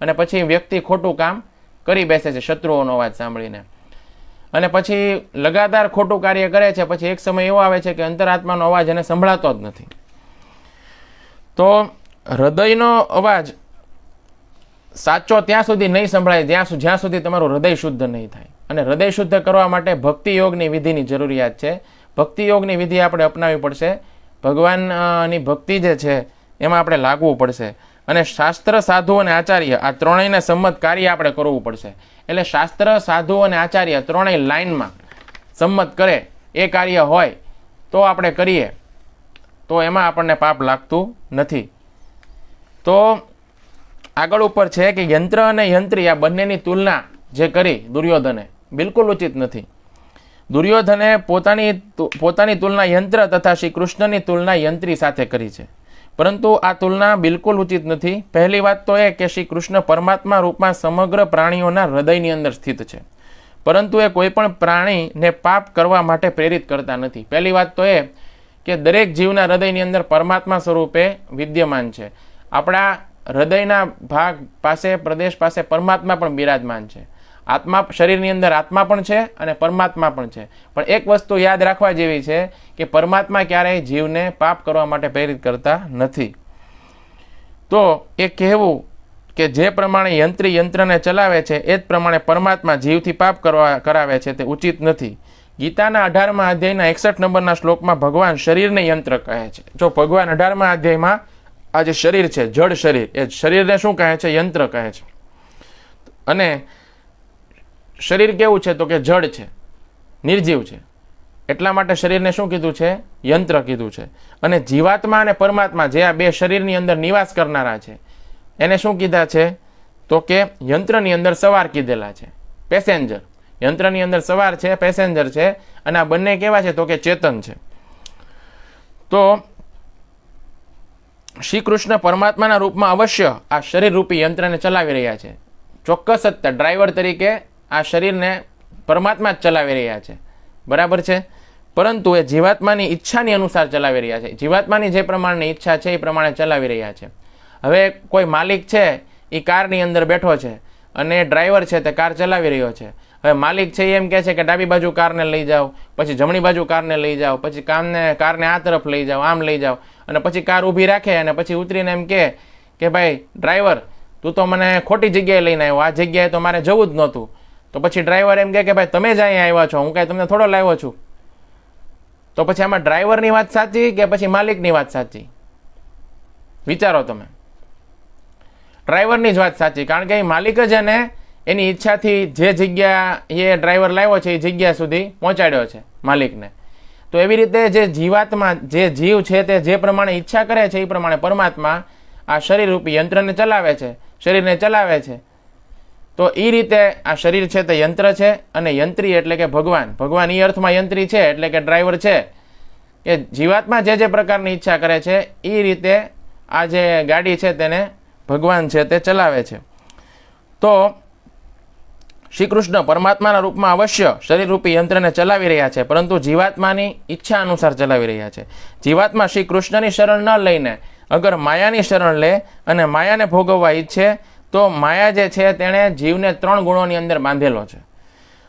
અને પછી વ્યક્તિ ખોટું કામ કરી બેસે છે શત્રુઓનો અવાજ સાંભળીને અને પછી લગાતાર ખોટું કાર્ય કરે છે. પછી એક સમય એવો આવે છે કે અંતરાત્માનો અવાજ એને સંભળાતો જ નથી. તો હૃદયનો અવાજ સાચો ત્યાં સુધી નહીં સંભળાય જ્યાં સુધી તમારું હૃદય શુદ્ધ નહીં થાય. અને હૃદય શુદ્ધ કરવા માટે ભક્તિ યોગની વિધિની જરૂરિયાત છે. ભક્તિ યોગની વિધિ આપણે અપનાવવી પડશે. ભગવાનની ભક્તિ જે છે એમાં આપણે લાગવું પડશે અને શાસ્ત્ર, સાધુ અને આચાર્ય આ ત્રણેયને સંમત કાર્ય આપણે કરવું પડશે. એટલે શાસ્ત્ર, સાધુ અને આચાર્ય ત્રણેય લાઈનમાં સંમત કરે એ કાર્ય હોય તો આપણે કરીએ તો એમાં આપણને પાપ લાગતું નથી. તો આગળ ઉપર છે કે યંત્ર અને યંત્રી આ બંનેની તુલના જે કરી દુર્યોધને બિલકુલ ઉચિત નથી. દુર્યોધને પોતાની તુલના યંત્ર તથા શ્રી કૃષ્ણની તુલના યંત્રી સાથે કરી છે, પરંતુ આ તુલના બિલકુલ ઉચિત નથી. પહેલી વાત તો એ કે શ્રી કૃષ્ણ પરમાત્મા રૂપમાં સમગ્ર પ્રાણીઓના હૃદયની અંદર સ્થિત છે, પરંતુ એ કોઈ પણ પ્રાણીને પાપ કરવા માટે પ્રેરિત કરતા નથી. પહેલી વાત તો એ કે દરેક જીવના હૃદયની અંદર પરમાત્મા સ્વરૂપે વિદ્યમાન છે. આપણા હૃદયના ભાગ પાસે, પ્રદેશ પાસે પરમાત્મા પણ બિરાજમાન છે. આત્મા, શરીરની અંદર આત્મા પણ છે અને પરમાત્મા પણ છે. પણ એક વસ્તુ યાદ રાખવા જેવી છે કે પરમાત્મા ક્યારેય જીવને પાપ કરવા માટે પ્રેરિત કરતા નથી. તો એ કહેવું કે જે પ્રમાણે યંત્રી યંત્રને ચલાવે છે એ જ પ્રમાણે પરમાત્મા જીવથી પાપ કરાવે છે તે ઉચિત નથી. ગીતાના 18મા અધ્યાયના 61 નંબરના શ્લોકમાં ભગવાન શરીરને યંત્ર કહે છે. જો ભગવાન 18મા અધ્યાયમાં આ જે શરીર છે, જડ શરીર, એ શરીરને શું કહે છે? યંત્ર કહે છે. અને શરીર કેવું છે? તો કે જડ છે, નિર્જીવ છે. એટલા માટે શરીરને શું કીધું છે? યંત્ર કીધું છે. અને જીવાત્મા અને પરમાત્મા જે આ બે શરીરની અંદર નિવાસ કરનારા છે, એને શું કીધા છે? તો કે યંત્રની અંદર સવાર કીધેલા છે, પેસેન્જર. યંત્રની અંદર સવાર છે, પેસેન્જર છે. અને આ બંને કેવા છે? તો કે ચેતન છે. તો શ્રી કૃષ્ણ પરમાત્માના રૂપમાં અવશ્ય આ શરીર રૂપી યંત્રને ચલાવી રહ્યા છે. ચોક્કસ જ ડ્રાઈવર તરીકે આ શરીરને પરમાત્મા જ ચલાવી રહ્યા છે. બરાબર છે. પરંતુ એ જીવાત્માની ઈચ્છાની અનુસાર ચલાવી રહ્યા છે. જીવાત્માની જે પ્રમાણની ઈચ્છા છે એ પ્રમાણે ચલાવી રહ્યા છે. હવે કોઈ માલિક છે, એ કારની અંદર બેઠો છે અને ડ્રાઈવર છે તે કાર ચલાવી રહ્યો છે. હવે માલિક છે એમ કહે છે કે ડાબી બાજુ કારને લઈ જાઓ, પછી જમણી બાજુ કારને લઈ જાઓ, પછી કારને આ તરફ લઈ જાઓ, આમ લઈ જાઓ. અને પછી કાર ઊભી રાખે અને પછી ઉતરીને એમ કે ભાઈ ડ્રાઈવર, તું તો મને ખોટી જગ્યાએ લઈને આવ્યો, આ જગ્યાએ તો મારે જવું જ નહોતું. તો પછી ડ્રાઈવર એમ કે ભાઈ તમે જ અહીંયા આવ્યા છો, હું કાંઈ તમને થોડો લાવ્યો છું. તો પછી આમાં ડ્રાઈવરની વાત સાચી કે પછી માલિકની વાત સાચી? વિચારો તમે. ડ્રાઈવરની જ વાત સાચી, કારણ કે એ માલિક જ એને એની ઈચ્છાથી જે જગ્યા એ ડ્રાઈવર લાવ્યો છે એ જગ્યા સુધી પહોંચાડ્યો છે માલિકને. તો એવી રીતે જે જીવાત્મા, જે જીવ છે તે જે પ્રમાણે ઈચ્છા કરે છે એ પ્રમાણે પરમાત્મા આ શરીર રૂપી યંત્રને ચલાવે છે, શરીરને ચલાવે છે. તો એ રીતે આ શરીર છે તે યંત્ર છે. અને યંત્રી એટલે કે ભગવાન. ભગવાન એ અર્થમાં યંત્રી છે એટલે કે ડ્રાઈવર છે, કે જીવાત્મા જે પ્રકારની ઈચ્છા કરે છે એ રીતે આ જે ગાડી છે તેને ભગવાન છે તે ચલાવે છે. તો શ્રી કૃષ્ણ પરમાત્માના રૂપમાં અવશ્ય શરીર રૂપી યંત્રને ચલાવી રહ્યા છે, પરંતુ જીવાત્માની ઈચ્છા અનુસાર ચલાવી રહ્યા છે. જીવાત્મા શ્રી કૃષ્ણની શરણ ન લઈને અગર માયાની શરણ લે અને માયાને ભોગવવા ઈચ્છે તો માયા જે છે તેણે જીવને 3 ગુણોની અંદર બાંધેલો છે.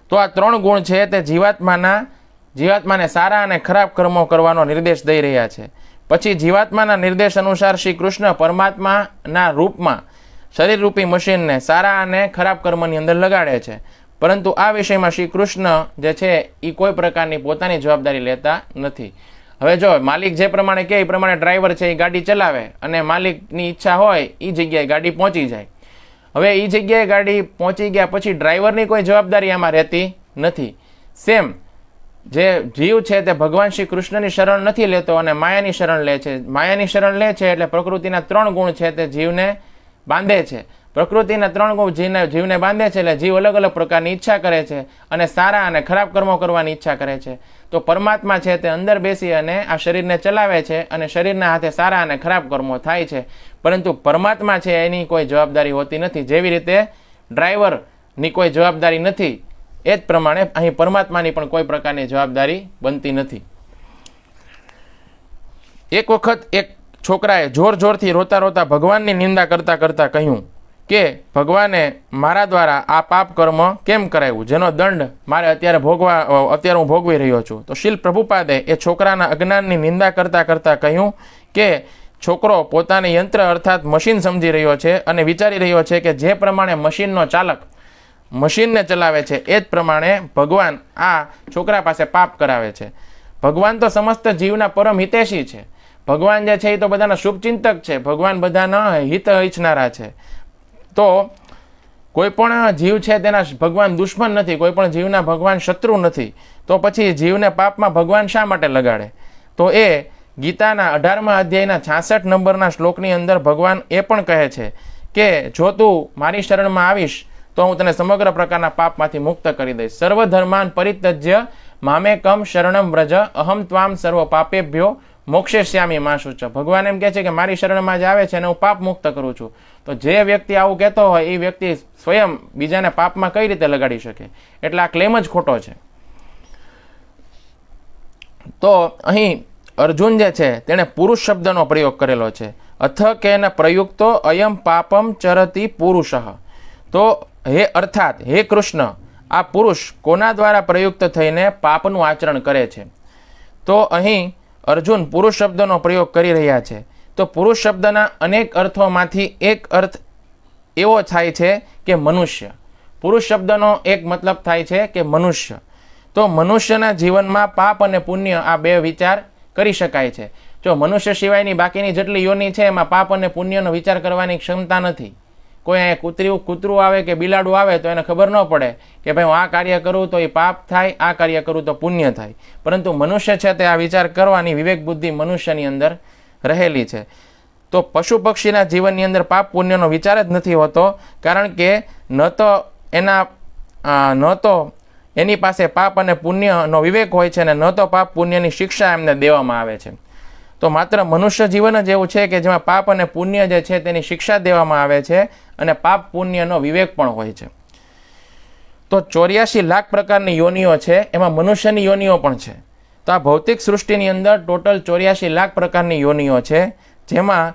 તો આ 3 ગુણ છે તે જીવાત્માને સારા અને ખરાબ કર્મો કરવાનો નિર્દેશ દઈ રહ્યા છે. પછી જીવાત્માના નિર્દેશ અનુસાર શ્રી કૃષ્ણ પરમાત્માના રૂપમાં શરીર રૂપી મશીનને સારા અને ખરાબ કર્મની અંદર લગાડે છે. પરંતુ આ વિષયમાં શ્રી કૃષ્ણ જે છે એ કોઈ પ્રકારની પોતાની જવાબદારી લેતા નથી. હવે જો માલિક જે પ્રમાણે કહે એ પ્રમાણે ડ્રાઈવર છે એ ગાડી ચલાવે અને માલિકની ઈચ્છા હોય એ જગ્યાએ ગાડી પહોંચી જાય. હવે એ જગ્યાએ ગાડી પહોંચી ગયા પછી ડ્રાઈવરની કોઈ જવાબદારી આમાં રહેતી નથી. સેમ જે જીવ છે તે ભગવાન શ્રી કૃષ્ણની શરણ નથી લેતો અને માયાની શરણ લે છે. માયાની શરણ લે છે એટલે પ્રકૃતિના 3 ગુણ છે તે જીવને બાંધે છે. પ્રકૃતિના 3 ગુણ જીવને બાંધે છે એટલે જીવ અલગ અલગ પ્રકારની ઈચ્છા કરે છે અને સારા અને ખરાબ કર્મો કરવાની ઈચ્છા કરે છે. તો પરમાત્મા છે તે અંદર બેસી અને આ શરીરને ચલાવે છે અને શરીરના હાથે સારા અને ખરાબ કર્મો થાય છે. પરંતુ પરમાત્મા છે એની કોઈ જવાબદારી હોતી નથી. જેવી રીતે ડ્રાઈવરની કોઈ જવાબદારી નથી એ જ પ્રમાણે અહીં પરમાત્માની પણ કોઈ પ્રકારની જવાબદારી બનતી નથી. એક વખત એક છોકરાએ જોરથી રોતા ભગવાનની નિંદા કરતા કહ્યું કે ભગવાને મારા દ્વારા આ પાપ કર્મ કેમ કરાવ્યું, જેનો દંડ મારે અત્યારે હું ભોગવી રહ્યો છું. તો શીલ પ્રભુપાદે એ છોકરાના અજ્ઞાનની નિંદા કરતા કહ્યું કે છોકરો પોતાને યંત્ર અર્થાત મશીન સમજી રહ્યો છે અને વિચારી રહ્યો છે કે જે પ્રમાણે મશીનનો ચાલક મશીનને ચલાવે છે એ જ પ્રમાણે ભગવાન આ છોકરા પાસે પાપ કરાવે છે. ભગવાન તો સમસ્ત જીવના પરમ હિતેશી છે. ભગવાન જે છે એ તો બધાના શુભચિંતક છે. ભગવાન બધાના હિત ઈચ્છનારા છે. તો કોઈ પણ જીવ છે તેના ભગવાન દુશ્મન નથી, કોઈ પણ જીવના ભગવાન શત્રુ નથી. તો પછી જીવને પાપમાં ભગવાન શા માટે લગાડે? તો એ ગીતાના 18મા અધ્યાયના 66 નંબરના શ્લોકની અંદર ભગવાન એ પણ કહે છે કે જો તું મારી શરણમાં આવીશ તો હું તને સમગ્ર પ્રકારના પાપમાંથી મુક્ત કરી દઈશ. સર્વધર્માન પરિત્યજ્ય મામેકમ શરણમ વ્રજ અહમ ત્વામ સર્વ પાપેભ્યો મોક્ષેશ્યામી મા શુચ. ભગવાન એમ કહે છે કે મારી શરણમાં જ આવે છે અને હું પાપ મુક્ત કરું છું. તો જે વ્યક્તિ આવું કહેતો હોય એ વ્યક્તિ સ્વયં બીજાને પાપમાં કઈ રીતે લગાડી શકે? એટલે આ ક્લેમ જ ખોટો છે. તો અહીં અર્જુન જે છે તેણે પુરુષ શબ્દનો પ્રયોગ કરેલો છે. અથ કેન પ્રયુક્તો અયમ પાપમ ચરતી પુરુષ. તો અર્થાત હે કૃષ્ણ, આ પુરુષ કોના દ્વારા પ્રયુક્ત થઈને પાપનું આચરણ કરે છે? તો અહીં અર્જુન પુરુષ શબ્દનો પ્રયોગ કરી રહ્યા છે. તો પુરુષ શબ્દના અનેક અર્થોમાંથી એક અર્થ એવો થાય છે કે મનુષ્ય. પુરુષ શબ્દનો એક મતલબ થાય છે કે મનુષ્ય. તો મનુષ્યના જીવનમાં પાપ અને પુણ્ય આ બે વિચાર કરી શકાય છે. જો મનુષ્ય સિવાયની બાકીની જેટલી યોની છે એમાં પાપ અને પુણ્યનો વિચાર કરવાની ક્ષમતા નથી. કોઈ અહીંયા કૂતરું આવે કે બિલાડું આવે તો એને ખબર ન પડે કે ભાઈ હું આ કાર્ય કરું તો એ પાપ થાય, આ કાર્ય કરું તો પુણ્ય થાય. પરંતુ મનુષ્ય છે તે આ વિચાર કરવાની વિવેક બુદ્ધિ મનુષ્યની અંદર રહેલી છે. તો પશુ પક્ષીના જીવનની અંદર પાપ પુણ્યનો વિચાર જ નથી હોતો, કારણ કે ન તો એની પાસે પાપ અને પુણ્યનો વિવેક હોય છે, અને ન તો પાપ પુણ્યની શિક્ષા એમને દેવામાં આવે છે. તો માત્ર મનુષ્ય જીવન જ એવું છે કે જેમાં પાપ અને પુણ્ય જે છે તેની શિક્ષા દેવામાં આવે છે, અને પાપ પુણ્યનો વિવેક પણ હોય છે. તો 84 લાખ પ્રકારની યોનિઓ છે, એમાં મનુષ્યની યોનિઓ પણ છે. તો આ ભૌતિક સૃષ્ટિની અંદર ટોટલ 84 લાખ પ્રકારની યોનિઓ છે, જેમાં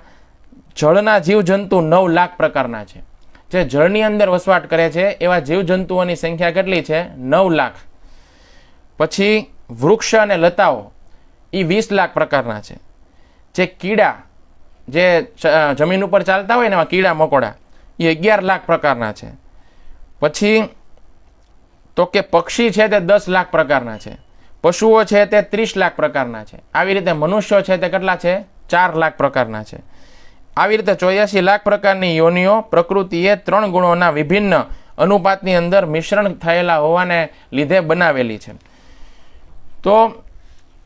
જળના જીવજંતુ 9 લાખ પ્રકારના છે. જે જળની અંદર વસવાટ કરે છે એવા જીવજંતુઓની સંખ્યા કેટલી છે? 9 લાખ. પછી વૃક્ષ અને લતાઓ એ 20 લાખ પ્રકારના છે. જે કીડા જે જમીન ઉપર ચાલતા હોય ને એમાં કીડા મકોડા એ 11 લાખ પ્રકારના છે. પછી તો કે પક્ષી છે તે 10 લાખ પ્રકારના છે. પશુઓ છે તે 30 લાખ પ્રકારના છે. આવી રીતે મનુષ્યો છે તે કેટલા છે? 4 લાખ પ્રકારના છે. આવી રીતે 84 લાખ પ્રકારની યોનિઓ પ્રકૃતિએ 3 ગુણોના વિભિન્ન અનુપાતની અંદર મિશ્રણ થયેલા હોવાને લીધે બનાવેલી છે. તો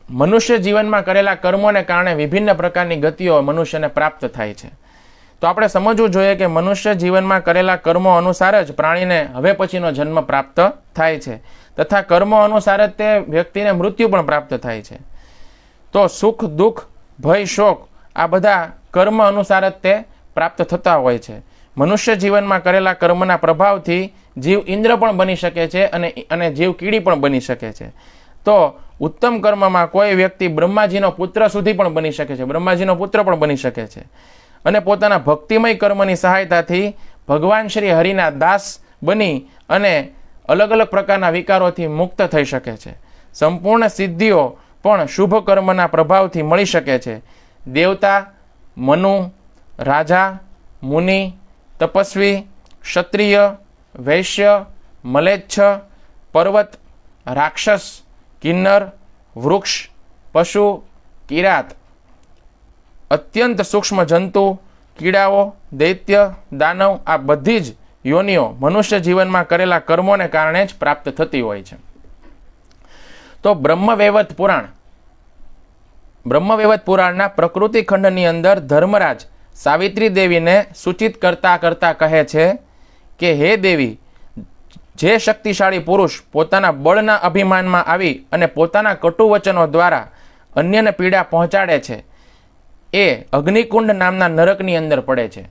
મનુષ્ય જીવનમાં કરેલા કર્મોને કારણે વિભિન્ન પ્રકારની ગતિઓ મનુષ્યને પ્રાપ્ત થાય છે. તો આપણે સમજવું જોઈએ કે મનુષ્ય જીવનમાં કરેલા કર્મો અનુસાર જ પ્રાણીને હવે પછીનો જન્મ પ્રાપ્ત થાય છે, તથા કર્મો અનુસાર જ તે વ્યક્તિને મૃત્યુ પણ પ્રાપ્ત થાય છે. તો સુખ, દુઃખ, ભય, શોક આ બધા કર્મ અનુસાર જ તે પ્રાપ્ત થતા હોય છે. મનુષ્ય જીવનમાં કરેલા કર્મના પ્રભાવથી જીવ ઇન્દ્ર પણ બની શકે છે અને જીવ કીડી પણ બની શકે છે. તો ઉત્તમ કર્મમાં કોઈ વ્યક્તિ બ્રહ્માજીનો પુત્ર સુધી પણ બની શકે છે, બ્રહ્માજીનો પુત્ર પણ બની શકે છે, અને પોતાના ભક્તિમય કર્મની સહાયતાથી ભગવાન શ્રી હરિના દાસ બની અને અલગ અલગ પ્રકારના વિકારોથી મુક્ત થઈ શકે છે. સંપૂર્ણ સિદ્ધિઓ પણ શુભ કર્મના પ્રભાવથી મળી શકે છે. દેવતા, મનુ, રાજા, મુનિ, તપસ્વી, ક્ષત્રિય, વૈશ્ય, મલેચ્છ, પર્વત, રાક્ષસ, કિન્નર, વૃક્ષ, પશુ, કિરાત, અત્યંત સૂક્ષ્મ જંતુ, કીડાઓ, દૈત્ય, દાનવ આ બધી જ યોનિઓ મનુષ્ય જીવનમાં કરેલા કર્મોને કારણે જ પ્રાપ્ત થતી હોય છે. તો બ્રહ્મવૈવર્ત પુરાણના પ્રકૃતિ ખંડની અંદર ધર્મરાજ સાવિત્રી દેવીને સૂચિત કરતા કહે છે કે હે દેવી, જે શક્તિશાળી પુરુષ પોતાના બળના અભિમાનમાં આવી અને પોતાના કટુ વચનો દ્વારા અન્યને પીડા પહોંચાડે છે એ અગ્નિકુંડ નામના નરકની અંદર પડે છે,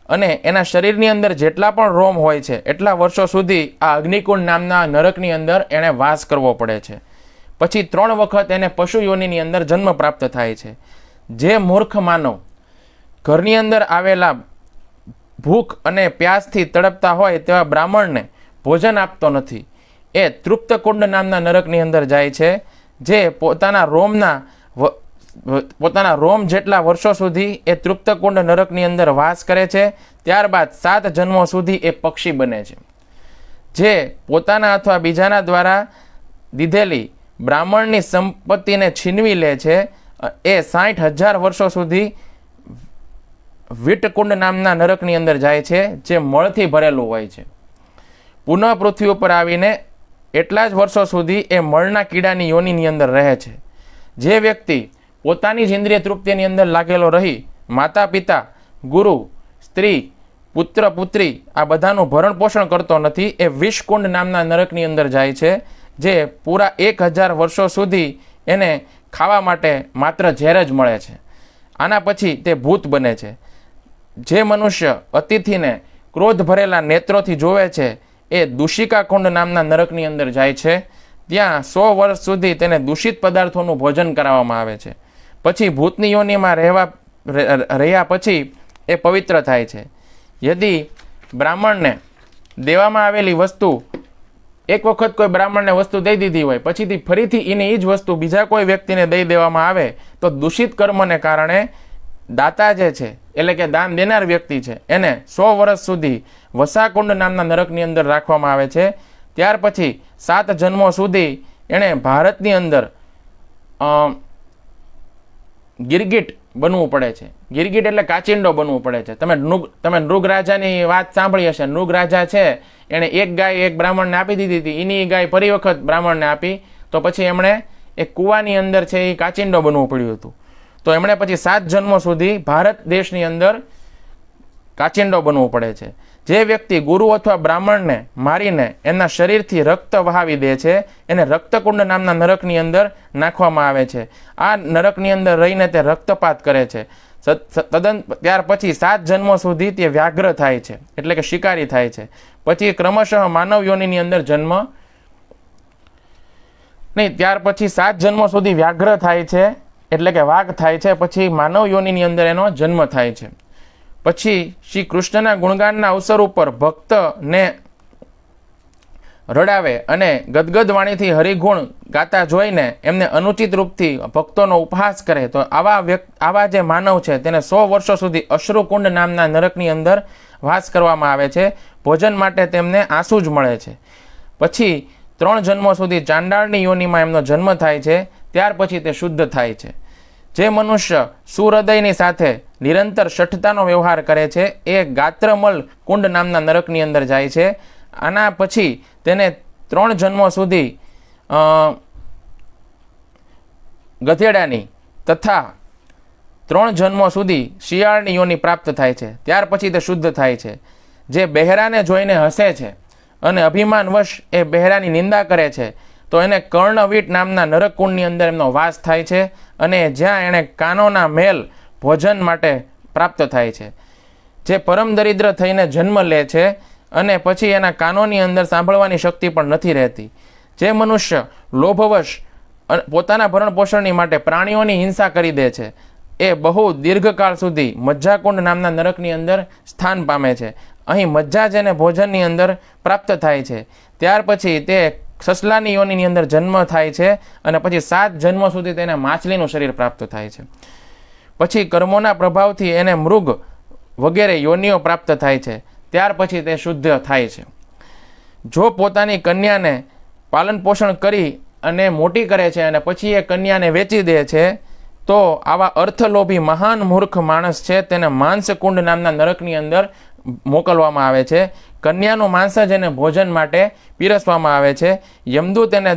અને એના શરીરની અંદર જેટલા પણ રોમ હોય છે એટલા વર્ષો સુધી આ અગ્નિકુંડ નામના નરકની અંદર એણે વાસ કરવો પડે છે. પછી 3 વખત એને પશુ યોનિની અંદર જન્મ પ્રાપ્ત થાય છે. જે મૂર્ખ માનવ ઘરની અંદર આવેલા ભૂખ અને પ્યાસથી તડપતા હોય તેવા બ્રાહ્મણને ભોજન આપતો નથી, એ તૃપ્તકુંડ નામના નરકની અંદર જાય છે. જે પોતાના રોમ જેટલા વર્ષો સુધી એ તૃપ્તકુંડ નરકની અંદર વાસ કરે છે. ત્યારબાદ 7 જન્મો સુધી એ પક્ષી બને છે. જે પોતાના અથવા બીજાના દ્વારા દીધેલી બ્રાહ્મણની સંપત્તિને છીનવી લે છે, એ 60,000 વર્ષો સુધી વિટકુંડ નામના નરકની અંદર જાય છે, જે મળથી ભરેલું હોય છે. પુનઃ પૃથ્વી ઉપર આવીને એટલા જ વર્ષો સુધી એ મળના કીડાની યોનિની અંદર રહે છે. જે વ્યક્તિ પોતાની જ ઇન્દ્રિય તૃપ્તિની અંદર લાગેલો રહી માતા પિતા, ગુરુ, સ્ત્રી, પુત્ર પુત્રી આ બધાનું ભરણ પોષણ કરતો નથી, એ વિષકુંડ નામના નરકની અંદર જાય છે. જે પૂરા 1000 વર્ષો સુધી એને ખાવા માટે માત્ર ઝેર જ મળે છે. આના પછી તે ભૂત બને છે. જે મનુષ્ય અતિથિને ક્રોધ ભરેલા નેત્રોથી જોવે છે એ દૂષિકા કુંડ નામના નરકની અંદર જાય છે. ત્યાં 100 વર્ષ સુધી તેને દૂષિત પદાર્થોનું ભોજન કરાવવામાં આવે છે. પછી ભૂતની યોનિમાં રહ્યા પછી એ પવિત્ર થાય છે. યદિ બ્રાહ્મણને દેવામાં આવેલી વસ્તુ એક વખત કોઈ બ્રાહ્મણને વસ્તુ દઈ દીધી હોય, પછીથી ફરીથી એની એ જ વસ્તુ બીજા કોઈ વ્યક્તિને દઈ દેવામાં આવે તો દૂષિત કર્મને કારણે દાતા જે છે એટલે કે દાન દેનાર વ્યક્તિ છે એને 100 વર્ષ સુધી વસાકુંડ નામના નરકની અંદર રાખવામાં આવે છે. ત્યાર પછી 7 જન્મો સુધી એણે ભારતની અંદર ગિરગિટ બનવું પડે છે. ગિરગિટ એટલે કાચિંડો બનવું પડે છે. તમે નૃગ રાજાની વાત સાંભળી હશે. નૃગ રાજા છે એણે એક ગાય એક બ્રાહ્મણને આપી દીધી હતી. એની ગાય ફરી વખત બ્રાહ્મણને આપી તો પછી એમણે એક કૂવાની અંદર છે એ કાચિંડો બનવું પડ્યું હતું. તો એમણે પછી 7 જન્મો સુધી ભારત દેશની અંદર કાચિંડો બનવું પડે છે. જે વ્યક્તિ ગુરુ અથવા બ્રાહ્મણને મારીને એમના શરીરથી રક્ત વહાવી દે છે એને રક્તકુંડ નામના નરકની અંદર નાખવામાં આવે છે. આ નરકની અંદર રહીને તે રક્તપાત કરે છે. ત્યાર પછી 7 જન્મો સુધી તે વ્યાઘ્ર થાય છે, એટલે કે શિકારી થાય છે. પછી ક્રમશઃ માનવ યોનિની અંદર જન્મ નહીં, ત્યાર પછી 7 જન્મો સુધી વ્યાઘ્ર થાય છે, એટલે કે વાઘ થાય છે. પછી માનવ યોનિની અંદર એનો જન્મ થાય છે. પછી શ્રી કૃષ્ણના ગુણગાનના અવસર ઉપર ભક્તને રડાવે અને ગદગદ વાણીથી હરિગુણ ગાતા જોઈને એમને અનુચિત રૂપથી ભક્તોનો ઉપહાસ કરે તો આવા જે માનવ છે તેને 100 વર્ષો સુધી અશ્રુકુંડ નામના નરકની અંદર વાસ કરવામાં આવે છે. ભોજન માટે તેમને આંસુ જ મળે છે. પછી 3 જન્મો સુધી ચાંડાળની યોનિમાં એમનો જન્મ થાય છે. ત્યાર પછી તે શુદ્ધ થાય છે. જે મનુષ્ય સુહૃદયની સાથે નિરંતર શઠતાનો વ્યવહાર કરે છે એ ગાત્રમલ કુંડ નામના નરકની અંદર જાય છે. આના પછી તેને 3 જન્મો સુધી ગધેડાની તથા 3 જન્મો સુધી શિયાળની યોની પ્રાપ્ત થાય છે. ત્યાર પછી તે શુદ્ધ થાય છે. જે બહેરાને જોઈને હસે છે અને અભિમાનવશ એ બહેરાની નિંદા કરે છે તો એને કર્ણવીટ નામના નરકકુંડની અંદર એમનો વાસ થાય છે અને જ્યાં એણે કાનોના મેલ ભોજન માટે પ્રાપ્ત થાય છે. જે પરમ દરિદ્ર થઈને જન્મ લે છે અને પછી એના કાનોની અંદર સાંભળવાની શક્તિ પણ નથી રહેતી. જે મનુષ્ય લોભવશ પોતાના ભરણ પોષણની માટે પ્રાણીઓની હિંસા કરી દે છે એ બહુ દીર્ઘકાળ સુધી મજ્જાકુંડ નામના નરકની અંદર સ્થાન પામે છે. અહીં મજ્જા જેને ભોજનની અંદર પ્રાપ્ત થાય છે. ત્યાર પછી તે સસલાની યોનિની અંદર જન્મ થાય છે અને પછી 7 જન્મો સુધી તેને માછલીનું શરીર પ્રાપ્ત થાય છે. પછી કર્મોના પ્રભાવથી એને મૃગ વગેરે યોનિઓ પ્રાપ્ત થાય છે. ત્યાર પછી તે શુદ્ધ થાય છે. જો પોતાની કન્યાને પાલન પોષણ કરી અને મોટી કરે છે અને પછી એ કન્યાને વેચી દે છે તો આવા અર્થલોભી મહાન મૂર્ખ માણસ છે તેને માંસકુંડ નામના નરકની અંદર મોકલવામાં આવે છે. કન્યાનું માંસ જ એને ભોજન માટે પીરસવામાં આવે છે. યમદૂત તેને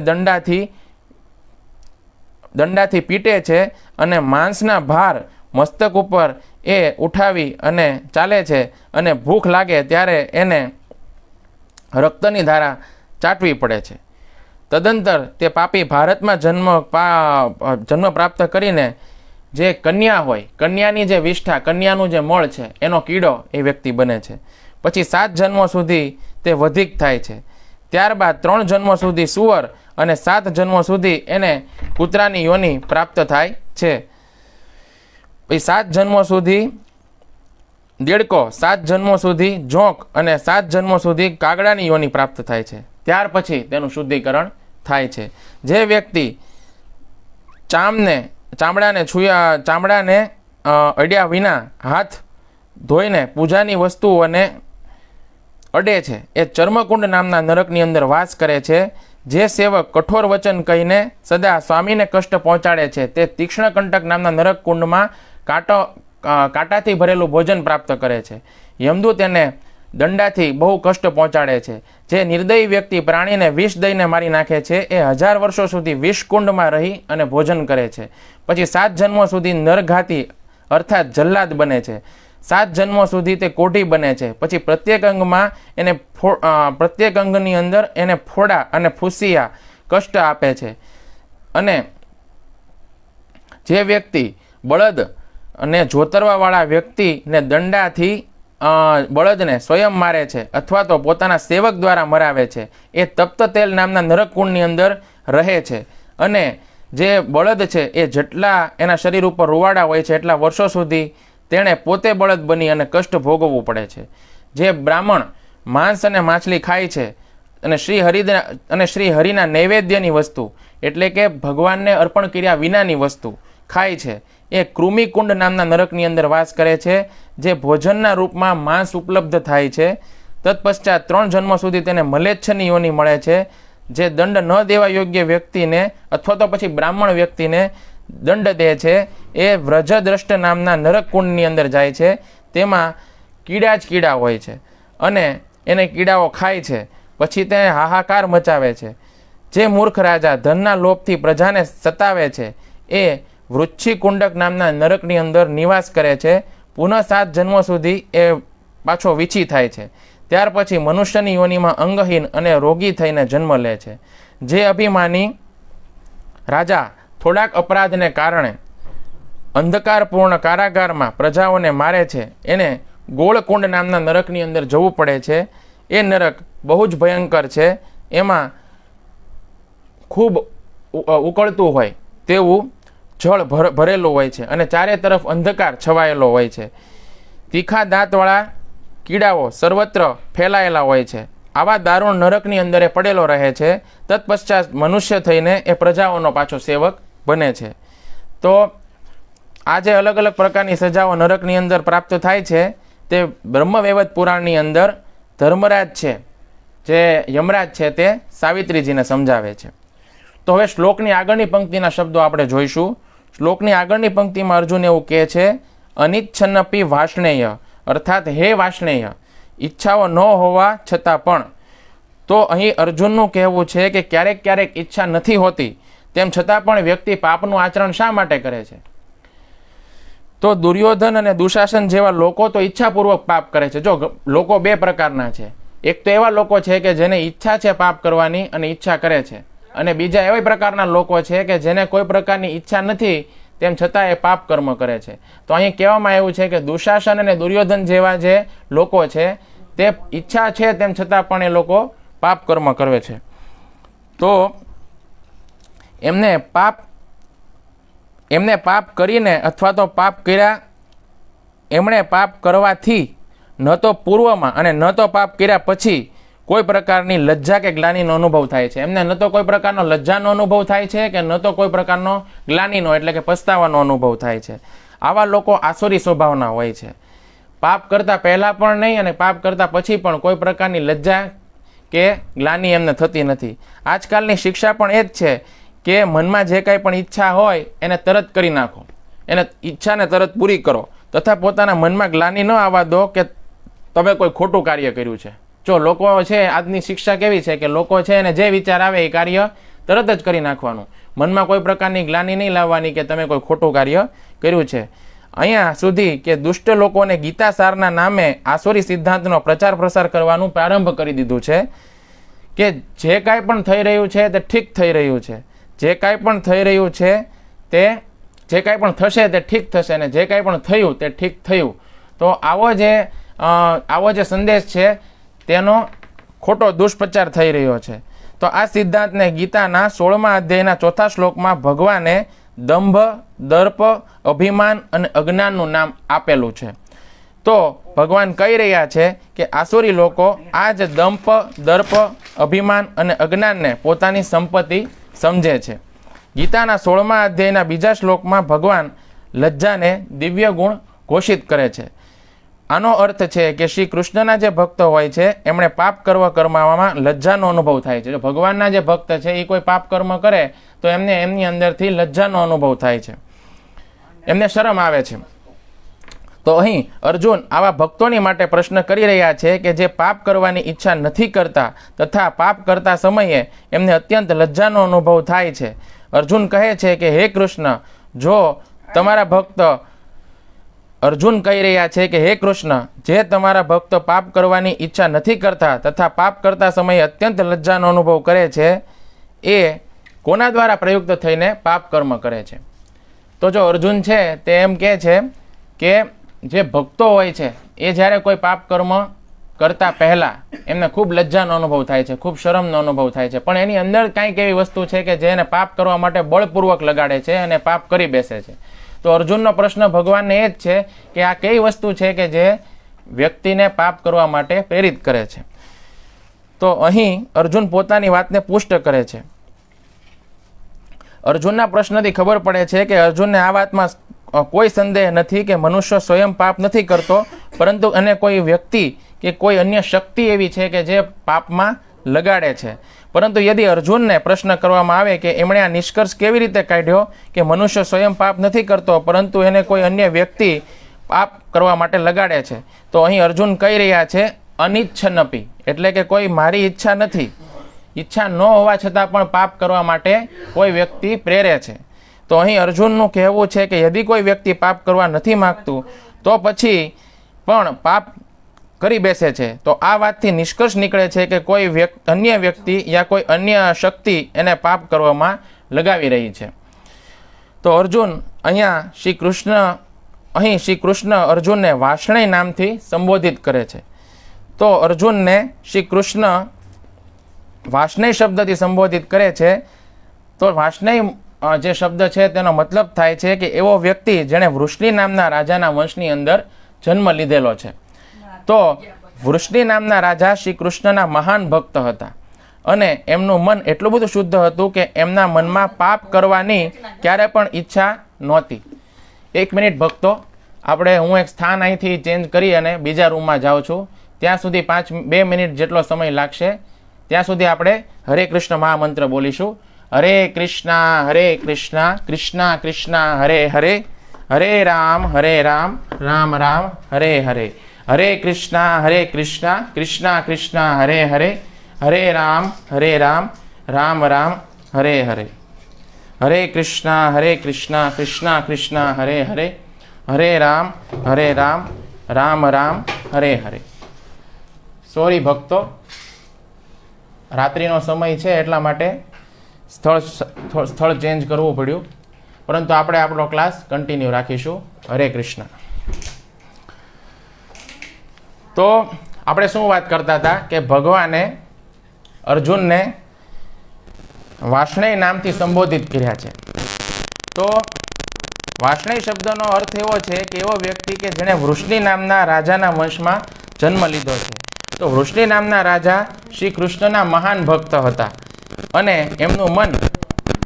દંડાથી પીટે છે અને માંસના ભાર મસ્તક ઉપર એ ઉઠાવી અને ચાલે છે અને ભૂખ લાગે ત્યારે એને રક્તની ધારા ચાટવી પડે છે. તદંતર તે પાપી ભારતમાં જન્મ પ્રાપ્ત કરીને જે કન્યા હોય, કન્યાની જે વિષ્ઠા, કન્યાનું જે મળ છે એનો કીડો એ વ્યક્તિ બને છે. પછી 7 જન્મો સુધી તે વધીક થાય છે. ત્યારબાદ 3 જન્મો સુધી સુવર અને 7 જન્મો સુધી એને કૂતરાની યોનિ પ્રાપ્ત થાય છે. પછી 7 જન્મો સુધી દેડકો, 7 જન્મો સુધી જોંક અને 7 જન્મો સુધી કાગડાની યોનિ પ્રાપ્ત થાય છે. ત્યાર પછી તેનું શુદ્ધિકરણ થાય છે. જે વ્યક્તિ ચામડાને અડ્યા વિના હાથ ધોઈને પૂજાની વસ્તુઓને અડે છે એ ચર્મકુંડ નામના નરકની અંદર વાસ કરે છે. જે સેવક કઠોર વચન કહીને સદા સ્વામીને કષ્ટ પહોંચાડે છે તે તીક્ષ્ણ કંટક નામના નરક કુંડમાં કાંટાથી ભરેલું ભોજન પ્રાપ્ત કરે છે. યમદૂત તેને દંડાથી બહુ કષ્ટ પહોંચાડે છે. જે નિર્દયી વ્યક્તિ પ્રાણીને વિષ દઈને મારી નાખે છે એ 1000 વર્ષો સુધી વિષકુંડમાં રહી અને ભોજન કરે છે. પછી 7 જન્મો સુધી નરઘાતી અર્થાત જલ્લાદ બને છે. 7 જન્મો સુધી તે કોઢી બને છે. પછી પ્રત્યેક અંગની અંદર એને ફોડા અને ફૂસિયા કષ્ટ આપે છે. અને જે વ્યક્તિ બળદ અને જોતરવાવાળા વ્યક્તિને દંડાથી બળદને સ્વયં મારે છે અથવા તો પોતાના સેવક દ્વારા મરાવે છે એ તપ્ત તેલ નામના નરકકુંડની અંદર રહે છે. અને જે બળદ છે એ જેટલા એના શરીર ઉપર રૂવાડા હોય છે એટલા વર્ષો સુધી તેણે પોતે બળદ બની અને કષ્ટ ભોગવવું પડે છે. જે બ્રાહ્મણ માંસ અને માછલી ખાય છે અને શ્રી હરિના નૈવેદ્યની વસ્તુ એટલે કે ભગવાનને અર્પણ કર્યા વિનાની વસ્તુ ખાય છે એ કૃમિકુંડ નામના નરકની અંદર વાસ કરે છે. જે ભોજનના રૂપમાં માંસ ઉપલબ્ધ થાય છે. તત્પશ્ચાત 3 જન્મો સુધી તેને મલેચ્છની યોનિ મળે છે. જે દંડ ન દેવા યોગ્ય વ્યક્તિને અથવા તો પછી બ્રાહ્મણ વ્યક્તિને દંડ દે છે એ વ્રજદ્રષ્ટ નામના નરક કુંડની અંદર જાય છે. તેમાં કીડા જ કીડા હોય છે અને એને કીડાઓ ખાય છે. પછી તે હાહાકાર મચાવે છે. જે મૂર્ખ રાજા ધનના લોભથી પ્રજાને સતાવે છે એ વૃચ્છી કુંડક નામના નરકની અંદર નિવાસ કરે છે. પુનઃ 7 જન્મો સુધી એ પાછો વીછી થાય છે. ત્યાર પછી મનુષ્યની યોનિમાં અંગહીન અને રોગી થઈને જન્મ લે છે. જે અભિમાની રાજા થોડાક અપરાધને કારણે અંધકારપૂર્ણ કારાગારમાં પ્રજાઓને મારે છે એને ગોળકુંડ નામના નરકની અંદર જવું પડે છે. એ નરક બહુ જ ભયંકર છે. એમાં ખૂબ ઉકળતું હોય તેવું જળ ભરેલું હોય છે અને ચારે તરફ અંધકાર છવાયેલો હોય છે. તીખા દાંતવાળા કીડાઓ સર્વત્ર ફેલાયેલા હોય છે. આવા દારૂણ નરકની અંદર એ પડેલો રહે છે. તત્પશ્ચાત મનુષ્ય થઈને એ પ્રજાઓનો પાછો સેવક બને છે. તો આ જે અલગ અલગ પ્રકારની સજાઓ નરકની અંદર પ્રાપ્ત થાય છે તે બ્રહ્મવૈવર્ત પુરાણની અંદર ધર્મરાજ છે, જે યમરાજ છે, તે સાવિત્રીજીને સમજાવે છે. તો હવે શ્લોકની આગળની પંક્તિના શબ્દો આપણે જોઈશું. શ્લોકની આગળની પંક્તિમાં અર્જુન એવું કહે છે, અનિચ્છન્નપી વાષ્ણેય, અર્થાત હે વાષ્ણેય, ઈચ્છાઓ ન હોવા છતાં પણ. તો અહીં અર્જુનનું કહેવું છે કે ક્યારેક ક્યારેક ઈચ્છા નથી હોતી તેમ છતાં પણ વ્યક્તિ પાપનું આચરણ શા માટે કરે છે? તો દુર્યોધન અને દુશાસન જેવા લોકો તો ઈચ્છાપૂર્વક પાપ કરે છે. જો લોકો બે પ્રકારના છે. એક તો એવા લોકો છે કે જેને ઈચ્છા છે પાપ કરવાની અને ઈચ્છા કરે છે, અને બીજા એવા પ્રકારના લોકો છે કે જેને કોઈ પ્રકારની ઈચ્છા નથી તેમ છતાં એ પાપ કર્મ કરે છે. તો અહીં કહેવામાં આવ્યું છે કે દુશાસન અને દુર્યોધન જેવા જે લોકો છે તે ઈચ્છા છે તેમ છતાં પણ એ લોકો પાપ કર્મ કરે છે. તો એમને પાપ કરીને અથવા તો પાપ કર્યા, એમણે પાપ કરવાથી ન તો પૂર્વમાં અને ન તો પાપ કર્યા પછી કોઈ પ્રકારની લજ્જા કે ગ્લાનીનો અનુભવ થાય છે. એમને ન તો કોઈ પ્રકારનો લજ્જાનો અનુભવ થાય છે કે ન તો કોઈ પ્રકારનો ગ્લાનીનો એટલે કે પસ્તાવાનો અનુભવ થાય છે. આવા લોકો આસુરી સ્વભાવના હોય છે. પાપ કરતાં પહેલાં પણ નહીં અને પાપ કરતાં પછી પણ કોઈ પ્રકારની લજ્જા કે ગ્લાની એમને થતી નથી. આજકાલની શિક્ષા પણ એ જ છે કે મનમાં જે કાંઈ પણ ઈચ્છા હોય એને તરત કરી નાખો, એને ઈચ્છાને તરત પૂરી કરો, તથા પોતાના મનમાં ગ્લાની ન આવવા દો કે તમે કોઈ ખોટું કાર્ય કર્યું છે. જો લોકો છે, આજની શિક્ષા કેવી છે કે લોકો છે એને જે વિચાર આવે એ કાર્ય તરત જ કરી નાખવાનું, મનમાં કોઈ પ્રકારની ગ્લાની નહીં લાવવાની કે તમે કોઈ ખોટું કાર્ય કર્યું છે. અહીંયા સુધી કે દુષ્ટ લોકોને ગીતા સારના નામે આસુરી સિદ્ધાંતનો પ્રચાર પ્રસાર કરવાનું પ્રારંભ કરી દીધું છે કે જે કાંઈ પણ થઈ રહ્યું છે તે ઠીક થઈ રહ્યું છે, જે કાંઈ પણ થઈ રહ્યું છે તે જે કાંઈ પણ થશે તે ઠીક થશે અને જે કાંઈ પણ થયું તે ઠીક થયું. તો આવો જે સંદેશ છે તેનો ખોટો દુષ્પ્રચાર થઈ રહ્યો છે. તો આ સિદ્ધાંતને ગીતાના 16મા અધ્યાયના 4થા શ્લોકમાં ભગવાને દંભ, દર્પ, અભિમાન અને અજ્ઞાનનું નામ આપેલું છે. તો ભગવાન કહી રહ્યા છે કે આસુરી લોકો આ જ દંપ, દર્પ, અભિમાન અને અજ્ઞાનને પોતાની સંપત્તિ સમજે છે. ગીતાના 16મા અધ્યાયના 2જા શ્લોકમાં ભગવાન લજ્જાને દિવ્ય ગુણ ઘોષિત કરે છે. આનો અર્થ છે કે શ્રી કૃષ્ણના જે ભક્ત હોય છે એમણે પાપ કરવામાં લજ્જાનો અનુભવ થાય છે. જો ભગવાનના જે ભક્ત છે એ કોઈ પાપ કર્મ કરે તો એમને એમની અંદરથી લજ્જાનો અનુભવ થાય છે, એમને શરમ આવે છે. તો અહીં અર્જુન આવા ભક્તોની માટે પ્રશ્ન કરી રહ્યા છે કે જે પાપ કરવાની ઈચ્છા નથી કરતા તથા પાપ કરતા સમયે એમને અત્યંત લજ્જાનો અનુભવ થાય છે. અર્જુન કહે છે કે હે કૃષ્ણ, જો તમારા ભક્ત અર્જુન કહી રહ્યા છે કે હે કૃષ્ણ, જે તમારા ભક્ત પાપ કરવાની ઈચ્છા નથી કરતા તથા પાપ કરતા સમયે અત્યંત લજ્જાનો અનુભવ કરે છે એ કોના દ્વારા પ્રયુક્ત થઈને પાપ કર્મ કરે છે? તો જો અર્જુન છે તે એમ કહે છે કે જે ભક્તો હોય છે એ જ્યારે કોઈ પાપ કર્મ કરતા પહેલાં એમને ખૂબ લજ્જાનો અનુભવ થાય છે, ખૂબ શરમનો અનુભવ થાય છે, પણ એની અંદર કાંઈક એવી વસ્તુ છે કે જેને પાપ કરવા માટે બળપૂર્વક લગાડે છે અને પાપ કરી બેસે છે. તો અર્જુનનો પ્રશ્ન ભગવાનને એ જ છે કે આ કઈ વસ્તુ છે કે જે વ્યક્તિને પાપ કરવા માટે પ્રેરિત કરે છે? તો અહીં અર્જુન પોતાની વાતને પુષ્ટ કરે છે. અર્જુનના પ્રશ્નથી ખબર પડે છે કે અર્જુનને આ વાતમાં કોઈ સંદેહ નથી કે મનુષ્ય સ્વયં પાપ નથી કરતો, પરંતુ એને કોઈ વ્યક્તિ કે કોઈ અન્ય શક્તિ એવી છે કે જે પાપમાં લગાડે છે. પરંતુ યદિ અર્જુનને પ્રશ્ન કરવામાં આવે કે એમણે આ નિષ્કર્ષ કેવી રીતે કાઢ્યો કે મનુષ્ય સ્વયં પાપ નથી કરતો પરંતુ એને કોઈ અન્ય વ્યક્તિ પાપ કરવા માટે લગાડે છે, તો અહીં અર્જુન કહી રહ્યા છે અનિચ્છનપી, એટલે કે કોઈ મારી ઈચ્છા નથી, ઈચ્છા ન હોવા છતાં પણ પાપ કરવા માટે કોઈ વ્યક્તિ પ્રેરે છે. તો અહીં અર્જુનનું કહેવું છે કે યદિ કોઈ વ્યક્તિ પાપ કરવા નથી માગતું તો પછી પણ પાપ કરી બેસે છે, તો આ વાતથી નિષ્કર્ષ નીકળે છે કે કોઈ અન્ય વ્યક્તિ યા કોઈ અન્ય શક્તિ એને પાપ કરવામાં લગાવી રહી છે. તો અર્જુન અહીં શ્રી કૃષ્ણ અર્જુનને વાર્ષ્ણેય નામથી સંબોધિત કરે છે. તો અર્જુનને શ્રી કૃષ્ણ વાર્ષ્ણેય શબ્દથી સંબોધિત કરે છે. તો વાર્ષ્ણેય જે શબ્દ છે તેનો મતલબ થાય છે કે એવો વ્યક્તિ જેણે વૃષ્ણિ નામના રાજાના વંશની અંદર જન્મ લીધેલો છે. તો વૃષ્ણિ નામના રાજા શ્રી કૃષ્ણના મહાન ભક્ત હતા અને એમનું મન એટલું બધું શુદ્ધ હતું કે એમના મનમાં પાપ કરવાની ક્યારે પણ ઈચ્છા નહોતી. 1 મિનિટ ભક્તો, હું એક સ્થાન અહીંથી ચેન્જ કરી અને બીજા રૂમમાં જાઉં છું. ત્યાં સુધી 2 મિનિટ જેટલો સમય લાગશે. ત્યાં સુધી આપણે હરે કૃષ્ણ મહામંત્ર બોલીશું. હરે કૃષ્ણ કૃષ્ણ કૃષ્ણ હરે હરે, હરે રામ રામ રામ હરે હરે, હરે કૃષ્ણ કૃષ્ણ કૃષ્ણ હરે હરે, હરે રામ રામ રામ હરે હરે, હરે કૃષ્ણ કૃષ્ણ કૃષ્ણ હરે હરે, હરે રામ રામ રામ હરે હરે. સોરી ભક્તો, રાત્રિનો સમય છે એટલા માટે સ્થળ ચેન્જ કરવું પડ્યું, પરંતુ આપણે આપણો ક્લાસ કન્ટિન્યુ રાખીશું. હરે કૃષ્ણ. તો આપણે શું વાત કરતા હતા કે ભગવાને અર્જુનને વાર્ષ્ણેય નામથી સંબોધિત કર્યા છે. તો વાર્ષ્ણેય શબ્દનો અર્થ એવો છે કે એવો વ્યક્તિ કે જેણે વૃષ્ણિ નામના રાજાના વંશમાં જન્મ લીધો છે. તો વૃષ્ણિ નામના રાજા શ્રી કૃષ્ણના મહાન ભક્ત હતા અને એમનું મન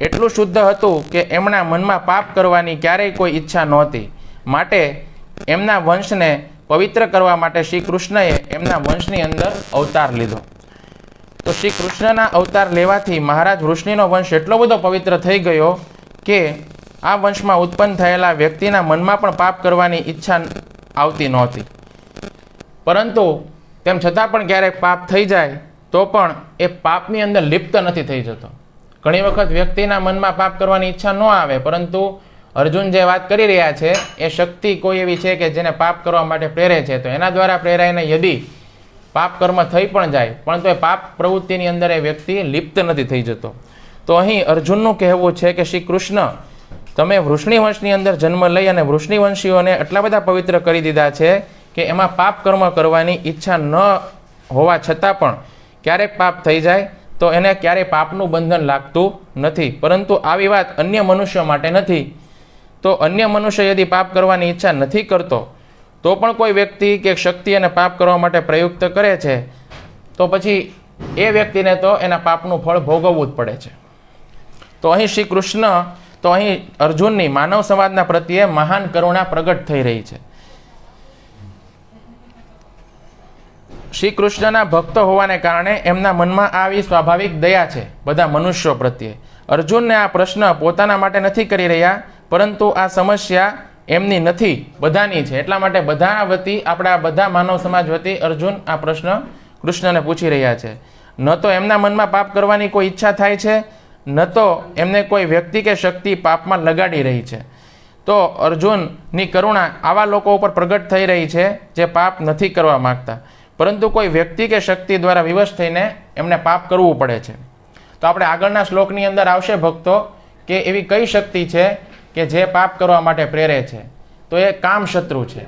એટલું શુદ્ધ હતું કે એમના મનમાં પાપ કરવાની ક્યારેય કોઈ ઈચ્છા નહોતી. માટે એમના વંશને પવિત્ર કરવા માટે શ્રી કૃષ્ણએ એમના વંશની અંદર અવતાર લીધો. તો શ્રી કૃષ્ણના અવતાર લેવાથી મહારાજ વૃષ્ણિનો વંશ એટલો બધો પવિત્ર થઈ ગયો કે આ વંશમાં ઉત્પન્ન થયેલા વ્યક્તિના મનમાં પણ પાપ કરવાની ઈચ્છા આવતી નહોતી. પરંતુ તેમ છતાં પણ ક્યારેક પાપ થઈ જાય તો પણ એ પાપની અંદર લિપ્ત નથી થઈ જતો. ઘણી વખત વ્યક્તિના મનમાં પાપ કરવાની ઈચ્છા ન આવે, પરંતુ અર્જુન જે વાત કરી રહ્યા છે એ શક્તિ કોઈ એવી છે કે જેને પાપ કરવા માટે પ્રેરે છે. તો એના દ્વારા પ્રેરાઈને યદિ પાપ કર્મ થઈ પણ જાય પરંતુ એ પાપ પ્રવૃત્તિની અંદર એ વ્યક્તિ લિપ્ત નથી થઈ જતો. તો અહીં અર્જુનનું કહેવું છે કે શ્રી કૃષ્ણ, તમે વૃષ્ણિ વંશની અંદર જન્મ લઈ અને વૃષ્ણિ વંશીઓને એટલા બધા પવિત્ર કરી દીધા છે કે એમાં પાપ કર્મ કરવાની ઈચ્છા ન હોવા છતાં પણ ક્યારેક પાપ થઈ જાય તો એને ક્યારેય પાપનું બંધન લાગતું નથી. પરંતુ આવી વાત અન્ય મનુષ્યો માટે નથી. તો અન્ય મનુષ્ય યદિ પાપ કરવાની ઈચ્છા નથી કરતો તો પણ કોઈ વ્યક્તિ કે શક્તિ એને પાપ કરવા માટે પ્રયુક્ત કરે છે તો પછી એ વ્યક્તિને તો એના પાપનું ફળ ભોગવવું જ પડે છે. તો અહીં શ્રી કૃષ્ણ, તો અહીં અર્જુનની માનવ સમાજના પ્રત્યે મહાન કરુણા પ્રગટ થઈ રહી છે. શ્રી કૃષ્ણના ભક્ત હોવાને કારણે એમના મનમાં આવી સ્વાભાવિક દયા છે બધા મનુષ્યો પ્રત્યે. અર્જુનને આ પ્રશ્ન પોતાના માટે નથી કરી રહ્યા, પરંતુ આ સમસ્યા એમની નથી, બધાની છે. એટલા માટે બધા વતી, આપણા બધા માનવ સમાજ વતી અર્જુન આ પ્રશ્ન કૃષ્ણને પૂછી રહ્યા છે. ન તો એમના મનમાં પાપ કરવાની કોઈ ઈચ્છા થાય છે, ન તો એમને કોઈ વ્યક્તિ કે શક્તિ પાપમાં લગાડી રહી છે. તો અર્જુનની કરુણા આવા લોકો ઉપર પ્રગટ થઈ રહી છે જે પાપ નથી કરવા માગતા, પરંતુ કોઈ વ્યક્તિ કે શક્તિ દ્વારા વિવશ થઈને એમને પાપ કરવું પડે છે. તો આપણે આગળના શ્લોકની અંદર આવશે ભક્તો કે એવી કઈ શક્તિ છે કે જે પાપ કરવા માટે પ્રેરે છે. તો એ કામ શત્રુ છે.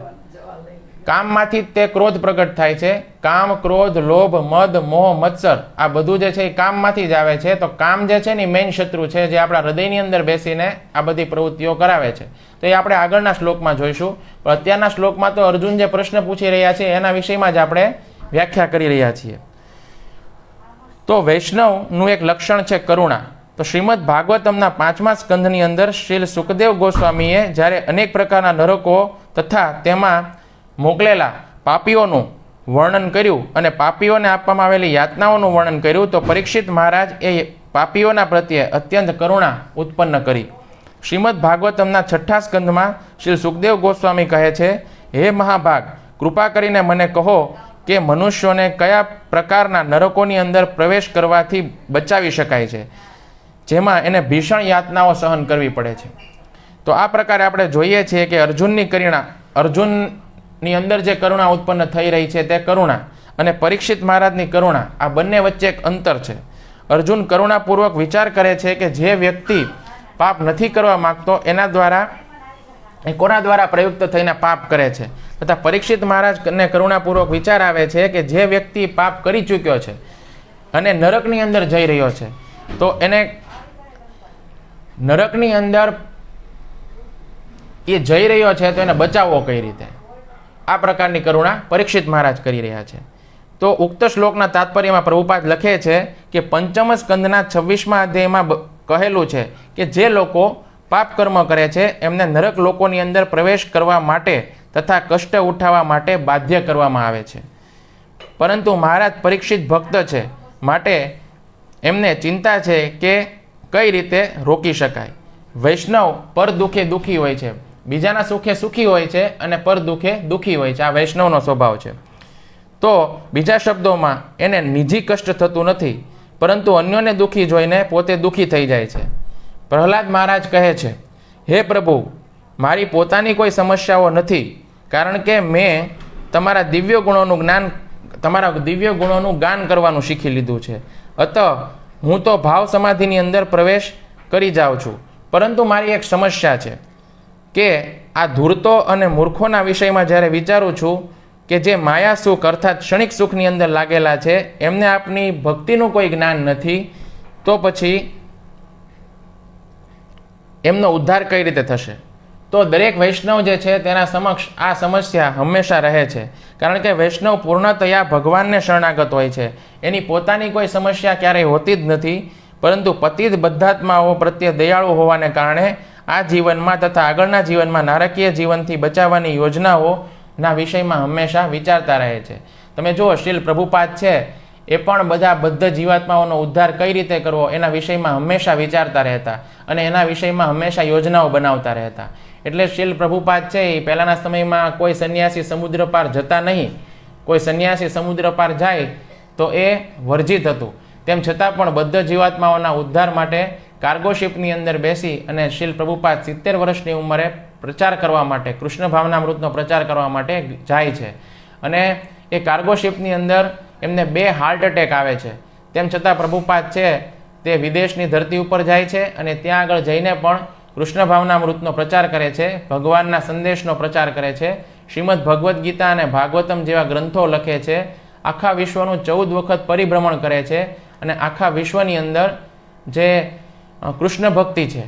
કામમાંથી તે ક્રોધ પ્રગટ થાય છે. કામ, ક્રોધ, લોભ, મદ, મોહ, મત્સર, આ બધું જે છે એ કામમાંથી જ આવે છે. તો કામ જે છે ને મેઇન શત્રુ છે જે આપણા હૃદયની અંદર બેસીને આ બધી પ્રવૃત્તિઓ કરાવે છે. તો એ આપણે આગળના શ્લોકમાં જોઈશું. પણ અત્યારના શ્લોકમાં તો અર્જુન જે પ્રશ્ન પૂછી રહ્યા છે એના વિષયમાં જ આપણે વ્યાખ્યા કરી રહ્યા છીએ. તો વૈષ્ણવનું એક લક્ષણ છે કરુણા. તો શ્રીમદ ભાગવતમના 5મા સ્કંધની અંદર શ્રી સુખદેવ ગોસ્વામીએ જ્યારે અનેક પ્રકારના નરકો તથા તેમાં મોકલેલા પાપીઓનું વર્ણન કર્યું અને પાપીઓને આપવામાં આવેલી યાતનાઓનું વર્ણન કર્યું, તો પરીક્ષિત મહારાજ એ પાપીઓના પ્રત્યે અત્યંત કરુણા ઉત્પન્ન કરી. શ્રીમદ ભાગવતમના 6ઠા સ્કંધમાં શ્રી સુખદેવ ગોસ્વામી કહે છે, હે મહાભાગ, કૃપા કરીને મને કહો કે મનુષ્યોને કયા પ્રકારના નરકોની અંદર પ્રવેશ કરવાથી બચાવી શકાય છે, જેમાં એને ભીષણ યાતનાઓ સહન કરવી પડે છે. તો આ પ્રકારે આપણે જોઈએ છીએ કે અર્જુનની અંદર જે કરુણા ઉત્પન્ન થઈ રહી છે તે કરુણા અને પરીક્ષિત મહારાજની કરુણા, આ બંને વચ્ચે એક અંતર છે. અર્જુન કરુણાપૂર્વક વિચાર કરે છે કે જે વ્યક્તિ પાપ નથી કરવા માગતો એના દ્વારા એ કોના દ્વારા પ્રયુક્ત થઈને પાપ કરે છે, તથા પરીક્ષિત મહારાજને કરુણાપૂર્વક વિચાર આવે છે કે જે વ્યક્તિ પાપ કરી ચૂક્યો છે અને નરકની અંદર જઈ રહ્યો છે, તો એને નરકની અંદર એ જઈ રહ્યો છે તો એને બચાવવો કઈ રીતે, આ પ્રકારની કરુણા પરીક્ષિત મહારાજ કરી રહ્યા છે. તો ઉક્ત શ્લોકના તાત્પર્યમાં પ્રભુપાદ લખે છે કે પંચમ સ્કંદના 26મા અધ્યાયમાં કહેલું છે કે જે લોકો પાપ કર્મ કરે છે એમને નરક લોકોની અંદર પ્રવેશ કરવા માટે તથા કષ્ટ ઉઠાવવા માટે બાધ્ય કરવામાં આવે છે. પરંતુ મહારાજ પરીક્ષિત ભક્ત છે, માટે એમને ચિંતા છે કે કઈ રીતે રોકી શકાય. વૈષ્ણવ પર દુઃખે દુઃખી હોય છે, બીજાના સુખે સુખી હોય છે અને પર દુઃખે દુઃખી હોય છે. આ વૈષ્ણવનો સ્વભાવ છે. તો બીજા શબ્દોમાં એને નિજી કષ્ટ થતું નથી, પરંતુ અન્યોને દુઃખી જોઈને પોતે દુઃખી થઈ જાય છે. પ્રહલાદ મહારાજ કહે છે, હે પ્રભુ, મારી પોતાની કોઈ સમસ્યાઓ નથી, કારણ કે મેં તમારા દિવ્ય ગુણોનું ગાન કરવાનું શીખી લીધું છે. અત હું તો ભાવ સમાધિની અંદર પ્રવેશ કરી જાઉં છું. પરંતુ મારી એક સમસ્યા છે કે આ ધૂર્તો અને મૂર્ખોના વિષયમાં જ્યારે વિચારું છું કે જે માયા સુખ અર્થાત ક્ષણિક સુખની અંદર લાગેલા છે, એમને આપની ભક્તિનું કોઈ જ્ઞાન નથી, તો પછી એમનો ઉદ્ધાર કઈ રીતે થશે? તો દરેક વૈષ્ણવ જે છે તેના સમક્ષ આ સમસ્યા હંમેશા રહે છે, કારણ કે વૈષ્ણવ પૂર્ણતયા ભગવાનને શરણાગત હોય છે. એની પોતાની કોઈ સમસ્યા ક્યારેય હોતી જ નથી, પરંતુ પતિત બદ્ધાત્માઓ પ્રત્યે દયાળુ હોવાને કારણે આ જીવનમાં તથા આગળના જીવનમાં નારકીય જીવનથી બચાવવાની યોજનાઓના વિષયમાં હંમેશા વિચારતા રહે છે. તમે જુઓ, શ્રીલ પ્રભુપાદ છે એ પણ બધા બદ્ધ જીવાત્માઓનો ઉદ્ધાર કઈ રીતે કરવો એના વિષયમાં હંમેશા વિચારતા રહેતા અને એના વિષયમાં હંમેશા યોજનાઓ બનાવતા રહેતા. એટલે શ્રીલ પ્રભુપાદ છે એ પહેલાંના સમયમાં કોઈ સંન્યાસી સમુદ્ર પાર જતા નહીં. કોઈ સંન્યાસી સમુદ્ર પાર જાય તો એ વર્જિત હતું. તેમ છતાં પણ બદ્ધ જીવાત્માઓના ઉદ્ધાર માટે કાર્ગોશિપની અંદર બેસી અને શ્રીલ પ્રભુપાદ 70 વર્ષની ઉંમરે પ્રચાર કરવા માટે, કૃષ્ણ ભાવનામૃતનો પ્રચાર કરવા માટે જાય છે. અને એ કાર્ગોશિપની અંદર એમને 2 હાર્ટ એટેક આવે છે. તેમ છતાં પ્રભુપાદ છે તે વિદેશની ધરતી ઉપર જાય છે અને ત્યાં આગળ જઈને પણ કૃષ્ણ ભાવનામૃતનો પ્રચાર કરે છે, ભગવાનના સંદેશનો પ્રચાર કરે છે, શ્રીમદ ભગવદ્ ગીતા અને ભાગવતમ જેવા ગ્રંથો લખે છે, આખા વિશ્વનું 14 વખત પરિભ્રમણ કરે છે અને આખા વિશ્વની અંદર જે કૃષ્ણ ભક્તિ છે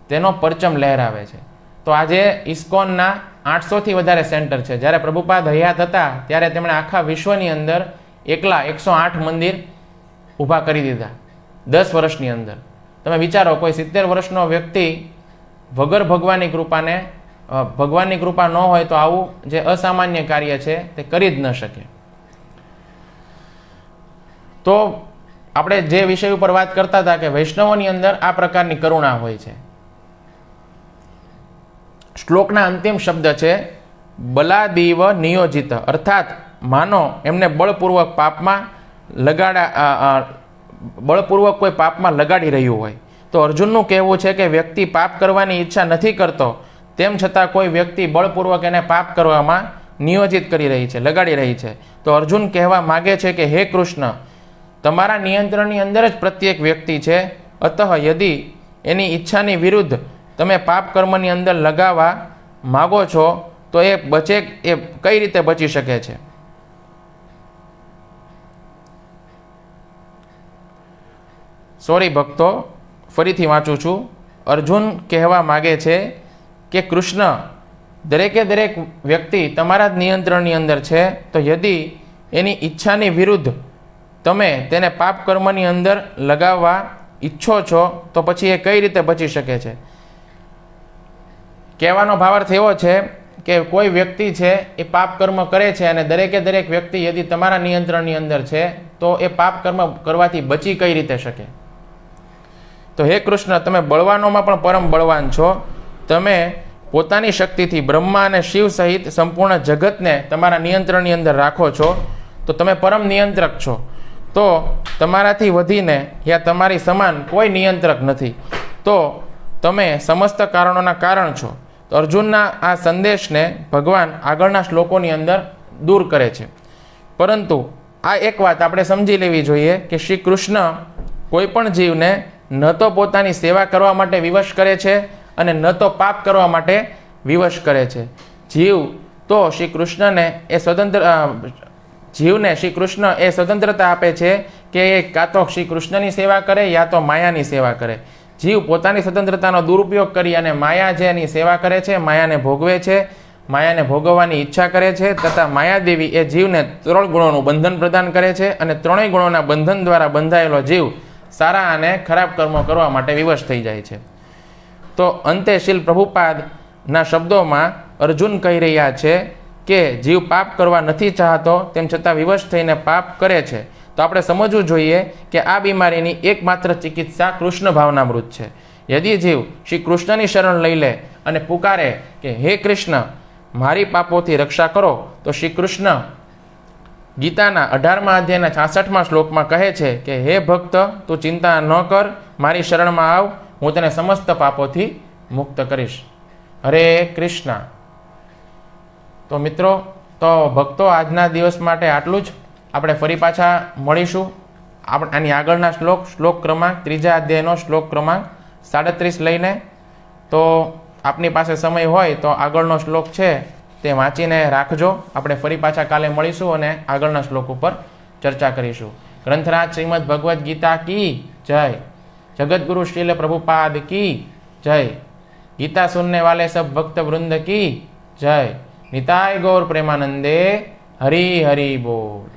તેનો પરચમ લહેરાવે છે. તો આજે ઇસ્કોનના 800થી વધારે સેન્ટર છે. જ્યારે પ્રભુપાદ હયાત હતા ત્યારે તેમણે આખા વિશ્વની અંદર એકલા 108 મંદિર ઊભા કરી દીધા 10 વર્ષની અંદર. તમે વિચારો, કોઈ 70 વર્ષનો વ્યક્તિ વગર ભગવાનની કૃપા ન હોય તો આવું જે અસામાન્ય કાર્ય છે તે કરી જ ન શકે. તો આપણે જે વિષય ઉપર વાત કરતા હતા કે વૈષ્ણવોની અંદર આ પ્રકારની કરુણા હોય છે. શ્લોકના અંતિમ શબ્દ છે બલાદીવ નિયોજિત, અર્થાત માનો એમને બળપૂર્વક કોઈ પાપમાં લગાડી રહ્યું હોય. તો અર્જુનનું કહેવું છે કે વ્યક્તિ પાપ કરવાની ઈચ્છા નથી કરતો, તેમ છતાં કોઈ વ્યક્તિ બળપૂર્વક એને પાપ કરવામાં નિયોજિત કરી રહી છે, લગાડી રહી છે. તો અર્જુન કહેવા માગે છે કે હે કૃષ્ણ, તમારા નિયંત્રણની અંદર જ પ્રત્યેક વ્યક્તિ છે. અતઃ યદિ એની ઈચ્છાની વિરુદ્ધ તમે પાપ કર્મની અંદર લગાવવા માગો છો તો એ કઈ રીતે બચી શકે છે? સોરી ભક્તો, ફરીથી વાંચું છું. અર્જુન કહેવા માગે છે કે કૃષ્ણ, દરેક વ્યક્તિ તમારા જ નિયંત્રણની અંદર છે, તો યદિ એની ઈચ્છાની વિરુદ્ધ તમે તેને પાપ કર્મની અંદર લગાવવા ઈચ્છો છો તો પછી એ કઈ રીતે બચી શકે છે? કહેવાનો ભાવાર્થ એવો છે કે કોઈ વ્યક્તિ છે એ પાપ કર્મ કરે છે અને દરેકે દરેક વ્યક્તિ યદિ તમારા નિયંત્રણની અંદર છે તો એ પાપ કર્મ કરવાથી બચી કઈ રીતે શકે? તો હે કૃષ્ણ, તમે બળવાનોમાં પણ પરમ બળવાન છો. તમે પોતાની શક્તિથી બ્રહ્મા અને શિવ સહિત સંપૂર્ણ જગતને તમારા નિયંત્રણની અંદર રાખો છો. તો તમે પરમ નિયંત્રક છો. તો તમારાથી વધીને યા તમારી સમાન કોઈ નિયંત્રક નથી. તો તમે સમસ્ત કારણોના કારણ છો. તો અર્જુનના આ સંદેશને ભગવાન આગળના શ્લોકોની અંદર દૂર કરે છે. પરંતુ આ એક વાત આપણે સમજી લેવી જોઈએ કે શ્રી કૃષ્ણ કોઈ પણ જીવને ન તો પોતાની સેવા કરવા માટે વિવશ કરે છે અને ન તો પાપ કરવા માટે વિવશ કરે છે. જીવ તો શ્રી કૃષ્ણને એ જીવને શ્રી કૃષ્ણ એ સ્વતંત્રતા આપે છે કે એ કાં તો શ્રી કૃષ્ણની સેવા કરે યા તો માયાની સેવા કરે. જીવ પોતાની સ્વતંત્રતાનો દુરુપયોગ કરી અને માયા છે એની સેવા કરે છે, માયાને ભોગવે છે, માયાને ભોગવવાની ઈચ્છા કરે છે, તથા માયાદેવી એ જીવને 3 ગુણોનું બંધન પ્રદાન કરે છે અને 3 ગુણોના બંધન દ્વારા બંધાયેલો જીવ સારા અને ખરાબ કર્મો કરવા માટે વિવશ થઈ જાય છે. તો અંતે શીલ પ્રભુપાદના શબ્દોમાં અર્જુન કહી રહ્યા છે કે જીવ પાપ કરવા નથી ચાહતો, તેમ છતાં વિવશ થઈને પાપ કરે છે. તો આપણે સમજવું જોઈએ કે આ બીમારીની એકમાત્ર ચિકિત્સા કૃષ્ણ ભાવનામૃત છે. યદિ જીવ શ્રી કૃષ્ણની શરણ લઈ લે અને પુકારે કે હે કૃષ્ણ, મારી પાપોથી રક્ષા કરો, તો શ્રી કૃષ્ણ ગીતાના 18મા અધ્યાયના 66મા શ્લોકમાં કહે છે કે હે ભક્ત, તું ચિંતા ન કર, મારી શરણમાં આવ, હું તને સમસ્ત પાપોથી મુક્ત કરીશ. હરે કૃષ્ણ. તો મિત્રો, તો ભક્તો, આજના દિવસ માટે આટલું જ. આપણે ફરી પાછા મળીશું. આની આગળના શ્લોક ક્રમાંક 3જા અધ્યાયનો શ્લોક ક્રમાંક 37 લઈને. તો આપની પાસે સમય હોય તો આગળનો શ્લોક છે તે વાંચીને રાખજો. આપણે ફરી પાછા કાલે મળીશું અને આગળના શ્લોક ઉપર ચર્ચા કરીશું. ગ્રંથરાજ શ્રીમદ ભગવદ્ ગીતા કી જય. જગતગુરુ શ્રીલ પ્રભુપાદ કી જય. गीता सुनने वाले सब भक्त वृंद की जय. निताय गौर प्रेमानंदे. हरि हरि बोल.